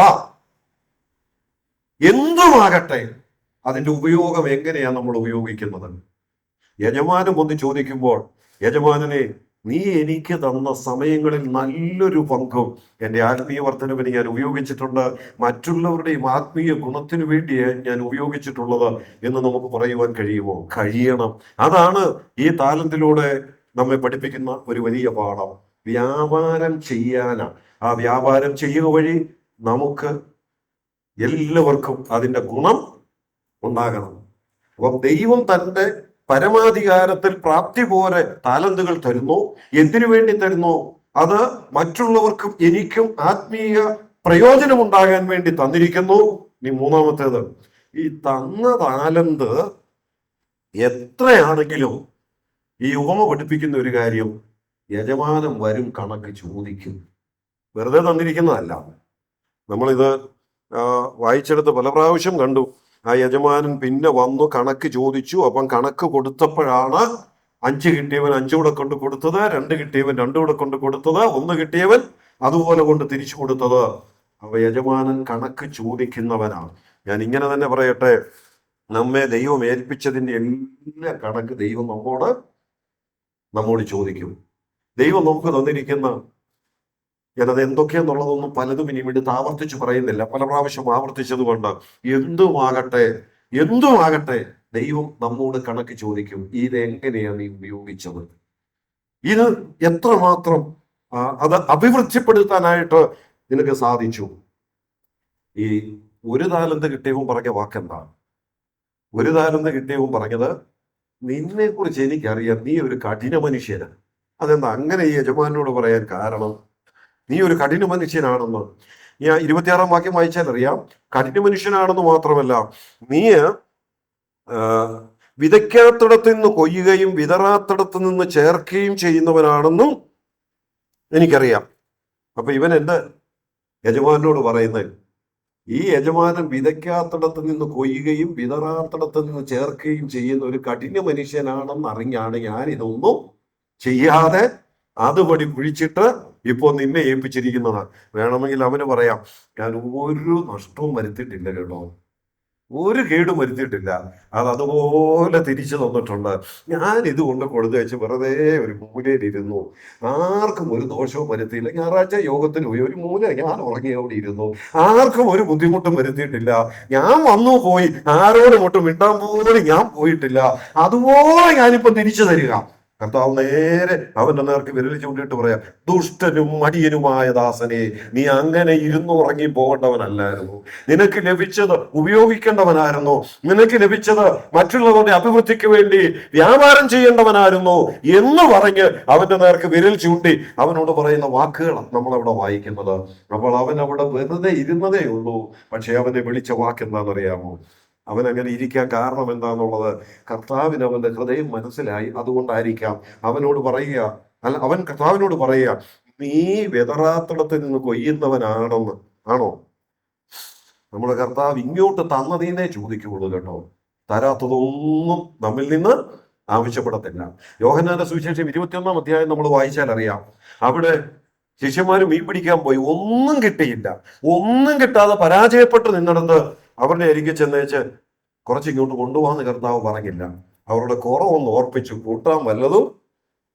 S1: എന്തുമാകട്ടെ അതിന്റെ ഉപയോഗം എങ്ങനെയാണ് നമ്മൾ ഉപയോഗിക്കുന്നത്? യജമാനൻ ഒന്ന് ചോദിക്കുമ്പോൾ, യജമാനനെ, നീ എനിക്ക് തന്ന സമയങ്ങളിൽ നല്ലൊരു പങ്കും എൻ്റെ ആത്മീയ വർധനവിന് ഞാൻ ഉപയോഗിച്ചിട്ടുണ്ട്, മറ്റുള്ളവരുടെയും ആത്മീയ ഗുണത്തിനു വേണ്ടിയാണ് ഞാൻ ഉപയോഗിച്ചിട്ടുള്ളത് എന്ന് നമുക്ക് പറയുവാൻ കഴിയുമോ? കഴിയണം. അതാണ് ഈ താലന്തിലൂടെ നമ്മെ പഠിപ്പിക്കുന്ന ഒരു വലിയ പാഠം. വ്യാപാരം ചെയ്യാനാണ്. ആ വ്യാപാരം ചെയ്യുക വഴി നമുക്ക് എല്ലാവർക്കും അതിൻ്റെ ഗുണം ഉണ്ടാകണം. അപ്പം ദൈവം തൻ്റെ പരമാധികാരത്തിൽ പ്രാപ്തി പോലെ താലന്തുകൾ തരുന്നു. എന്തിനു വേണ്ടി തരുന്നു? അത് മറ്റുള്ളവർക്കും എനിക്കും ആത്മീയ പ്രയോജനം ഉണ്ടാകാൻ വേണ്ടി തന്നിരിക്കുന്നു. ഇനി മൂന്നാമത്തേത്, ഈ തന്ന താലന്ത് എത്രയാണെങ്കിലും ഈ ഉപമ പഠിപ്പിക്കുന്ന ഒരു കാര്യം, യജമാനൻ വരും കണക്ക് ചോദിക്കും. വെറുതെ തന്നിരിക്കുന്നതല്ല. നമ്മളിത് വായിച്ചെടുത്ത് പല പ്രാവശ്യം കണ്ടു. ആ യജമാനൻ പിന്നെ വന്നു കണക്ക് ചോദിച്ചു. അപ്പം കണക്ക് കൊടുത്തപ്പോഴാണ് 5 കിട്ടിയവൻ 5 കൂടെ കൊണ്ട് കൊടുത്തത്, 2 കിട്ടിയവൻ 2 കൂടെ കൊണ്ട് കൊടുത്തത്, 1 കിട്ടിയവൻ അതുപോലെ കൊണ്ട് തിരിച്ചു കൊടുത്തത്. അപ്പൊ യജമാനൻ കണക്ക് ചോദിക്കുന്നവനാണ്. ഞാൻ ഇങ്ങനെ തന്നെ പറയട്ടെ, നമ്മെ ദൈവം ഏൽപ്പിച്ചതിന്റെ എല്ലാ കണക്ക് ദൈവം നമ്മോട് ചോദിക്കും. ദൈവം നമുക്ക് തന്നിരിക്കുന്ന, ഞാനത് എന്തൊക്കെയാന്നുള്ളതൊന്നും പലതും ഇനി വേണ്ടി ആവർത്തിച്ച് പറയുന്നില്ല, പല പ്രാവശ്യം ആവർത്തിച്ചത് കൊണ്ട്, എന്തുമാകട്ടെ ദൈവം നമ്മോട് കണക്ക് ചോദിക്കും. ഇതെങ്ങനെയാണ് നീ ഉപയോഗിച്ചത്? ഇത് എത്രമാത്രം അത് അഭിവൃദ്ധിപ്പെടുത്താനായിട്ട് നിനക്ക് സാധിച്ചു? ഈ ഒരു താലന്ത് കിട്ടിയവും പറഞ്ഞ വാക്കെന്താണ്? ഒരു താലന്ത് കിട്ടിയവും പറഞ്ഞത്, നിന്നെ കുറിച്ച് എനിക്കറിയാം, നീ ഒരു കഠിന മനുഷ്യനാണ്. അതെന്താ അങ്ങനെ ഈ യജമാനോട് പറയാൻ കാരണം? നീ ഒരു കഠിന മനുഷ്യനാണെന്ന്. ഞാൻ 26-ാം വാക്യം വായിച്ചാൽ അറിയാം. കഠിന മനുഷ്യനാണെന്ന് മാത്രമല്ല, നീ വിതയ്ക്കാത്തിടത്ത് നിന്ന് കൊയ്യുകയും വിതറാത്തിടത്ത് നിന്ന് ചേർക്കുകയും ചെയ്യുന്നവനാണെന്നും എനിക്കറിയാം. അപ്പൊ ഇവൻ എൻ്റെ യജമാനോട് പറയുന്നത്, ഈ യജമാനൻ വിതയ്ക്കാത്തിടത്ത് നിന്ന് കൊയ്യുകയും വിതറാത്തിടത്ത് നിന്ന് ചേർക്കുകയും ചെയ്യുന്ന ഒരു കഠിന മനുഷ്യനാണെന്ന് അറിഞ്ഞാണ് ഞാൻ ഇതൊന്നും ചെയ്യാതെ അതുപടി കുഴിച്ചിട്ട് ഇപ്പോൾ നിന്നെ ഏൽപ്പിച്ചിരിക്കുന്നത്. വേണമെങ്കിൽ അവന് പറയാം, ഞാൻ ഒരു നഷ്ടവും വരുത്തിയിട്ടില്ല കേട്ടോ, ഒരു കേടും വരുത്തിയിട്ടില്ല, അത് അതുപോലെ തിരിച്ചു തന്നിട്ടുണ്ട്. ഞാൻ ഇതുകൊണ്ട് കൊടുത്തു വെച്ച് വെറുതെ ഒരു മൂലയിലിരുന്നു, ആർക്കും ഒരു ദോഷവും വരുത്തിയില്ല. ഞായറാഴ്ച യോഗത്തിന് പോയി ഒരു മൂല ഞാൻ ഉറങ്ങി അവിടെ ഇരുന്നു, ആർക്കും ഒരു ബുദ്ധിമുട്ടും വരുത്തിയിട്ടില്ല. ഞാൻ വന്നു പോയി, ആരോടും ഒട്ടും മിണ്ടാൻ പോലും ഞാൻ പോയിട്ടില്ല. അതുപോലെ ഞാനിപ്പം തിരിച്ചു തരിക. കർത്താവ് നേരെ അവന്റെ നേർക്ക് വിരൽ ചൂണ്ടിട്ട് പറയാം, ദുഷ്ടനും മടിയനുമായ ദാസനെ, നീ അങ്ങനെ ഇരുന്നു ഉറങ്ങി പോകേണ്ടവനല്ലായിരുന്നു. നിനക്ക് ലഭിച്ചത് ഉപയോഗിക്കേണ്ടവനായിരുന്നു. നിനക്ക് ലഭിച്ചത് മറ്റുള്ളവരുടെ അഭിവൃദ്ധിക്ക് വേണ്ടി വ്യാപാരം ചെയ്യേണ്ടവനായിരുന്നു എന്ന് പറഞ്ഞ് അവന്റെ നേർക്ക് വിരൽ ചൂണ്ടി അവനോട് പറയുന്ന വാക്കുകളാണ് നമ്മളവിടെ വായിക്കുന്നത്. അപ്പോൾ അവൻ അവിടെ വെറുതെ ഇരുന്നതേ ഉള്ളൂ. പക്ഷെ അവനെ വിളിച്ച വാക്ക് എന്താണെന്നറിയാമോ? അവൻ അങ്ങനെ ഇരിക്കാൻ കാരണം എന്താണെന്നുള്ളത് കർത്താവിന് അവന്റെ ഹൃദയം മനസ്സിലായി. അതുകൊണ്ടായിരിക്കാം അവനോട് പറയുക, അല്ല, അവൻ കർത്താവിനോട് പറയുക, നീ വെതറാത്തിടത്ത് നിന്ന് കൊയ്യുന്നവനാണെന്ന്. ആണോ? നമ്മുടെ കർത്താവ് ഇങ്ങോട്ട് തന്നതീനെ ചോദിക്കുള്ളൂ കേട്ടോ, തരാത്തതൊന്നും നമ്മിൽ നിന്ന് ആവശ്യപ്പെടത്തില്ല. യോഹന്നാന്റെ സുവിശേഷം 21-ാം അധ്യായം നമ്മൾ വായിച്ചാൽ അറിയാം, അവിടെ ശിഷ്യന്മാർ മീൻ പിടിക്കാൻ പോയി, ഒന്നും കിട്ടിയില്ല. ഒന്നും കിട്ടാതെ പരാജയപ്പെട്ട് നിന്നിടത്ത് അവരുടെ അരികെ ചെന്നേച്ച് കുറച്ച് ഇങ്ങോട്ട് കൊണ്ടുപോകാന്ന് കർത്താവ് പറഞ്ഞില്ല. അവരുടെ കുറവൊന്ന് ഓർപ്പിച്ചു. കൂട്ടാൻ വല്ലതും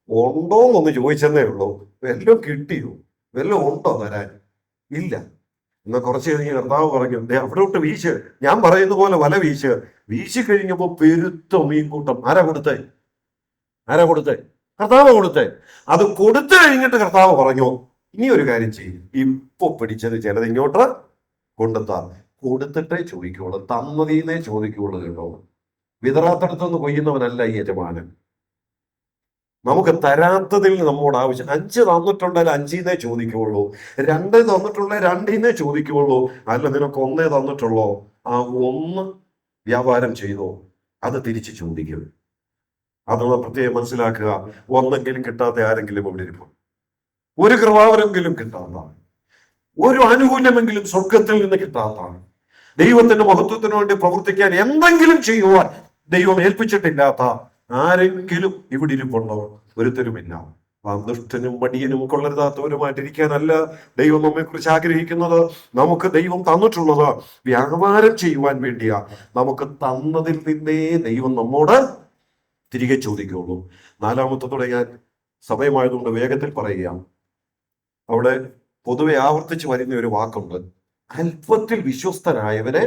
S1: ഉണ്ടോന്നൊന്ന് ചോദിച്ചെന്നേ ഉള്ളൂ. വല്ലതും കിട്ടിയോ? വല്ലതും ഉണ്ടോ തരാൻ? ഇല്ല. എന്നാ കുറച്ച് കഴിഞ്ഞ് കർത്താവ് പറഞ്ഞു, അവിടോട്ട് വീശ്, ഞാൻ പറയുന്ന പോലെ വല വീശ്. വീശി കഴിഞ്ഞപ്പോ പെരുത്ത മീൻകൂട്ടം. ആരാ കൊടുത്തേ? കർത്താവ് കൊടുത്തേ. അത് കൊടുത്തു കഴിഞ്ഞിട്ട് കർത്താവ് പറഞ്ഞു, ഇനി ഒരു കാര്യം ചെയ്യും, ഇപ്പൊ പിടിച്ചത് ചിലത് ഇങ്ങോട്ട് കൊണ്ടെത്താ, കൊടുത്തിട്ടേ ചോദിക്കുള്ളൂ, തന്നതീന്നേ ചോദിക്കുള്ളൂ കേട്ടോ. വിതറാത്തടത്തൊന്ന് കൊയ്യുന്നവനല്ല ഈ യജമാനൻ. നമുക്ക് തരാത്തതിൽ നമ്മോട് ആവശ്യം. 5 തന്നിട്ടുണ്ടെങ്കിൽ 5-ന്നേ ചോദിക്കുള്ളൂ. 2 തന്നിട്ടുണ്ടെങ്കിൽ 2-ന്നേ ചോദിക്കുള്ളൂ. അല്ല, നിനക്ക് 1 തന്നിട്ടുള്ളോ, ആ 1 വ്യാപാരം ചെയ്തോ, അത് തിരിച്ച് ചോദിക്കും. അത് പ്രത്യേകം മനസ്സിലാക്കുക. ഒന്നെങ്കിലും കിട്ടാത്ത ആരെങ്കിലും ഇവിടെ ഇരിക്കും, ഒരു കൃപാവരെങ്കിലും കിട്ടാത്ത, ഒരു അനുകൂല്യമെങ്കിലും സ്വർഗത്തിൽ നിന്ന് കിട്ടാത്താണ്, ദൈവത്തിന്റെ മഹത്വത്തിന് വേണ്ടി പ്രവർത്തിക്കാൻ എന്തെങ്കിലും ചെയ്യുവാൻ ദൈവം ഏൽപ്പിച്ചിട്ടില്ലാത്ത ആരെങ്കിലും ഇവിടെ ഇരിപ്പുണ്ടോ? ഒരുത്തരുമില്ല. ആ ദുഷ്ടനും മടിയനും കൊള്ളരുതാത്തവരുമായിട്ടിരിക്കാനല്ല ദൈവം നമ്മെ കുറിച്ച് ആഗ്രഹിക്കുന്നത്. നമുക്ക് ദൈവം തന്നിട്ടുള്ളത് വ്യാപാരം ചെയ്യുവാൻ വേണ്ടിയാ. നമുക്ക് തന്നതിൽ നിന്നേ ദൈവം നമ്മോട് തിരികെ ചോദിക്കുള്ളൂ. 4-ാമത്തോടെ ഞാൻ സമയമായതുകൊണ്ട് വേഗത്തിൽ പറയുക. അവിടെ പൊതുവെ ആവർത്തിച്ച് വരുന്ന ഒരു വാക്കുണ്ട്, അല്പത്തിൽ വിശ്വസ്തനായവനെ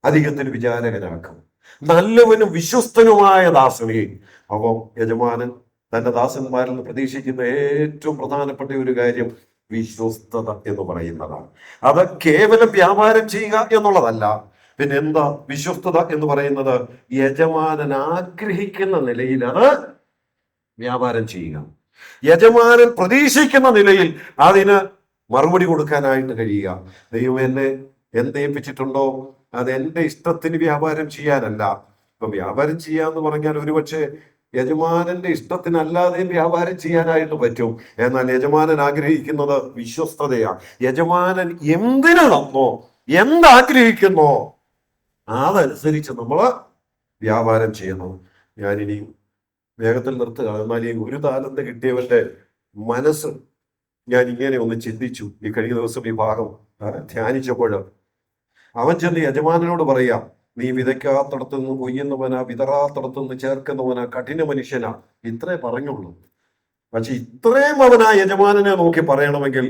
S1: അധികത്തിന് വിചാരകനാക്കും. നല്ലവനും വിശ്വസ്തനുമായ ദാസനെ. അപ്പം യജമാനൻ തന്റെ ദാസന്മാരിൽ നിന്ന് പ്രതീക്ഷിക്കുന്ന ഏറ്റവും പ്രധാനപ്പെട്ട ഒരു കാര്യം വിശ്വസ്തത എന്ന് പറയുന്നതാണ്. അത് കേവലം വ്യാപാരം ചെയ്യുക എന്നുള്ളതല്ല. പിന്നെ എന്താ വിശ്വസ്തത എന്ന് പറയുന്നത്? യജമാനൻ ആഗ്രഹിക്കുന്ന നിലയിലാണ് വ്യാപാരം ചെയ്യുക. യജമാനൻ പ്രതീക്ഷിക്കുന്ന നിലയിൽ അതിന് മറുപടി കൊടുക്കാനായിട്ട് കഴിയുക. ദൈവം എന്നെ എന്തേൽപ്പിച്ചിട്ടുണ്ടോ അത് എൻ്റെ ഇഷ്ടത്തിന് വ്യാപാരം ചെയ്യാനല്ല. ഇപ്പൊ വ്യാപാരം ചെയ്യാന്ന് പറഞ്ഞാൽ ഒരുപക്ഷെ യജമാനന്റെ ഇഷ്ടത്തിനല്ലാതെയും വ്യാപാരം ചെയ്യാനായിട്ട് പറ്റും. എന്നാൽ യജമാനൻ ആഗ്രഹിക്കുന്നത് വിശ്വസ്തതയാണ്. യജമാനൻ എന്തിനു തന്നോ, എന്താഗ്രഹിക്കുന്നോ അതനുസരിച്ച് നമ്മൾ വ്യാപാരം ചെയ്യണം. ഞാനിനി വേഗത്തിൽ നിർത്തുക. എന്നാൽ ഈ 1 താലന്ത് കിട്ടിയവന്റെ മനസ്സ് ഞാൻ ഇങ്ങനെ ഒന്ന് ചിന്തിച്ചു. ഈ കഴിഞ്ഞ ദിവസം ഈ ഭാഗം ധ്യാനിച്ചപ്പോൾ അവൻ ചെന്ന് യജമാനനോട് പറയാം, നീ വിതയ്ക്കാത്തടത്തു നിന്ന് കൊയ്യുന്നവനാ, വിതറാത്തടത്തു നിന്ന് ചേർക്കുന്നവനാ, കഠിന മനുഷ്യനാ. ഇത്രേ പറഞ്ഞുള്ളൂ. പക്ഷെ ഇത്രയും അവനാ യജമാനനെ നോക്കി പറയണമെങ്കിൽ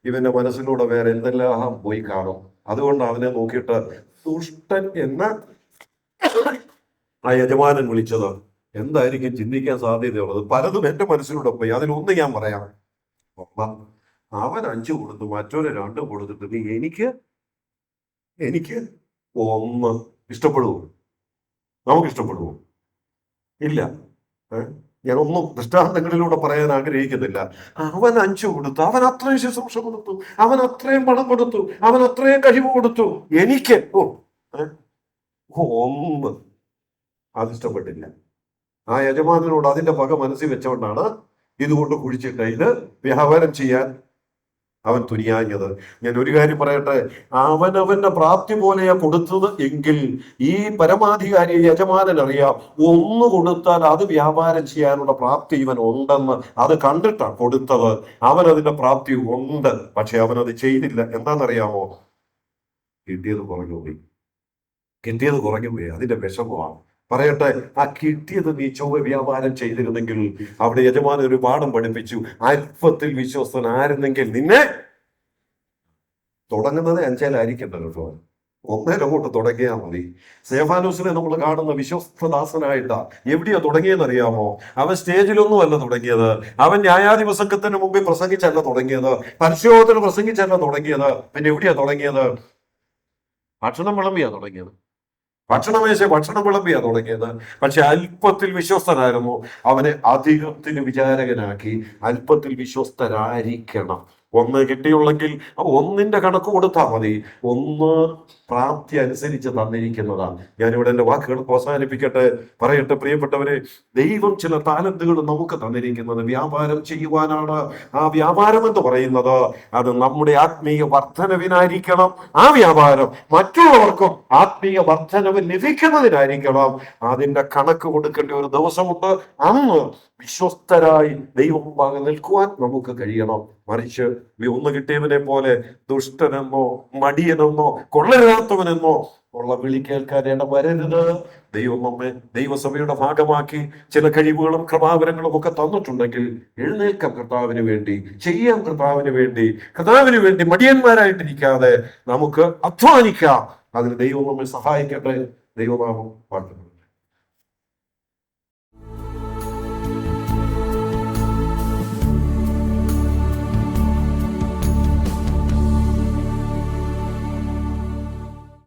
S1: ഇവന്റെ മനസ്സിലൂടെ വേറെ എന്തെല്ലാം പോയി കാണും. അതുകൊണ്ട് അവനെ നോക്കിയിട്ട് ദുഷ്ടൻ എന്ന ആ യജമാനൻ വിളിച്ചത് എന്തായിരിക്കും ചിന്തിക്കാൻ സാധ്യതയുള്ളത്? പലതും എന്റെ മനസ്സിലൂടെ പോയി. അതിലൊന്ന് ഞാൻ പറയാം. അവൻ 5 കൊടുത്തു, മറ്റൊരു 2 കൊടുത്തിട്ട് നീ എനിക്ക് 1 ഇഷ്ടപ്പെടുവോ? നമുക്ക് ഇഷ്ടപ്പെടുവോ? ഇല്ല. ഞാൻ ഒന്നും ദൃഷ്ടാന്തങ്ങളിലൂടെ പറയാൻ ആഗ്രഹിക്കുന്നില്ല. അവൻ 5 കൊടുത്തു, അവൻ അത്രയും ശുശ്രൂഷ കൊടുത്തു, അവൻ അത്രയും പണം കൊടുത്തു, അവൻ അത്രയും കഴിവ് കൊടുത്തു. എനിക്ക് 1 അതിഷ്ടപ്പെട്ടില്ല. ആ യജമാനനോട് അതിന്റെ പക മനസ്സിൽ വെച്ചുകൊണ്ടാണ് ഇതുകൊണ്ട് കുഴിച്ചിട്ട് ഇത് വ്യാപാരം ചെയ്യാൻ അവൻ തുനിയാഞ്ഞത്. ഞാൻ ഒരു കാര്യം പറയട്ടെ, അവനവന്റെ പ്രാപ്തി പോലെയാ കൊടുത്തത് എങ്കിൽ ഈ പരമാധികാരി യജമാനൻ അറിയാം, ഒന്ന് കൊടുത്താൽ അത് വ്യാപാരം ചെയ്യാനുള്ള പ്രാപ്തി ഇവൻ ഉണ്ടെന്ന്. അത് കണ്ടിട്ടാണ് കൊടുത്തത്. അവൻ അതിന്റെ പ്രാപ്തി ഉണ്ട്, പക്ഷെ അവനത് ചെയ്തില്ല. എന്താണെന്നറിയാമോ? കിട്ടിയത് കുറഞ്ഞു പോയി. കിട്ടിയത് കുറഞ്ഞു പോയി, അതിന്റെ വിഷമമാണ്. പറയട്ടെ, ആ കിട്ടിയത് നീ ചൊവ്വ വ്യാപാരം ചെയ്തിരുന്നെങ്കിൽ അവിടെ യജമാനൻ ഒരു പാഠം പഠിപ്പിച്ചു. അല്പത്തിൽ വിശ്വസ്തനായിരുന്നെങ്കിൽ നിന്നെ തുടങ്ങുന്നത് അഞ്ചേലായിരിക്കണ്ട കേട്ടോ, ഒന്നേലങ്ങോട്ട് തുടങ്ങിയാൽ മതി. സ്തെഫാനോസിനെ നമ്മൾ കാണുന്ന വിശ്വസ്തദാസനായിട്ടാ. എവിടെയാ തുടങ്ങിയെന്നറിയാമോ? അവൻ സ്റ്റേജിലൊന്നുമല്ല തുടങ്ങിയത്, അവൻ ന്യായാധിപ സംഘത്തിന് മുമ്പിൽ പ്രസംഗിച്ചല്ല തുടങ്ങിയത്, പരിശോധന പ്രസംഗിച്ചല്ല തുടങ്ങിയത്. പിന്നെ എവിടെയാ തുടങ്ങിയത്? ഭക്ഷണം വിളമ്പിയാ തുടങ്ങിയത്. ഭക്ഷണം വിളമ്പിയാ തുടങ്ങിയത്. പക്ഷെ അല്പത്തിൽ വിശ്വസ്തനായിരുന്നു, അവനെ അധികത്തിന് വിചാരകനാക്കി. അല്പത്തിൽ വിശ്വസ്തരായിരിക്കണം. ഒന്ന് കിട്ടിയുള്ളെങ്കിൽ ഒന്നിന്റെ കണക്ക് കൊടുത്താൽ മതി. ഒന്ന് പ്രാപ്തി അനുസരിച്ച് തന്നിരിക്കുന്നതാണ്. ഞാനിവിടെ എൻ്റെ വാക്കുകൾ അവസാനിപ്പിക്കട്ടെ. പറയട്ടെ പ്രിയപ്പെട്ടവരെ, ദൈവം ചില താലന്തുകൾ നമുക്ക് തന്നിരിക്കുന്നത് വ്യാപാരം ചെയ്യുവാനാണ്. ആ വ്യാപാരം എന്ന് പറയുന്നത് അത് നമ്മുടെ ആത്മീയ വർധനവിനായിരിക്കണം. ആ വ്യാപാരം മറ്റുള്ളവർക്കും ആത്മീയ വർധനവ് ലഭിക്കുന്നതിനായിരിക്കണം. അതിന്റെ കണക്ക് കൊടുക്കേണ്ട ഒരു ദിവസമുണ്ട്. അന്ന് വിശ്വസ്തരായി ദൈവം മുമ്പാകെ നിൽക്കുവാൻ നമുക്ക് കഴിയണം. മറിച്ച് ഒന്ന് കിട്ടിയവനെ പോലെ ദുഷ്ടനെന്നോ മടിയനെന്നോ കൊള്ളരുതാത്തവനെന്നോ ഉള്ള വിളി കേൾക്കാൻ ഇടവരരുത്. ദൈവം നമ്മെ ദൈവസഭയുടെ ഭാഗമാക്കി ചില കഴിവുകളും കൃപാവരങ്ങളും ഒക്കെ തന്നിട്ടുണ്ടെങ്കിൽ എഴുന്നേൽക്കാം കർത്താവിന് വേണ്ടി, ചെയ്യാം കർത്താവിന് വേണ്ടി മടിയന്മാരായിട്ടിരിക്കാതെ നമുക്ക് അധ്വാനിക്കാം. അതിന് ദൈവം നമ്മെ സഹായിക്കട്ടെ. ദൈവനാമം വാഴ്ത്തപ്പെടും.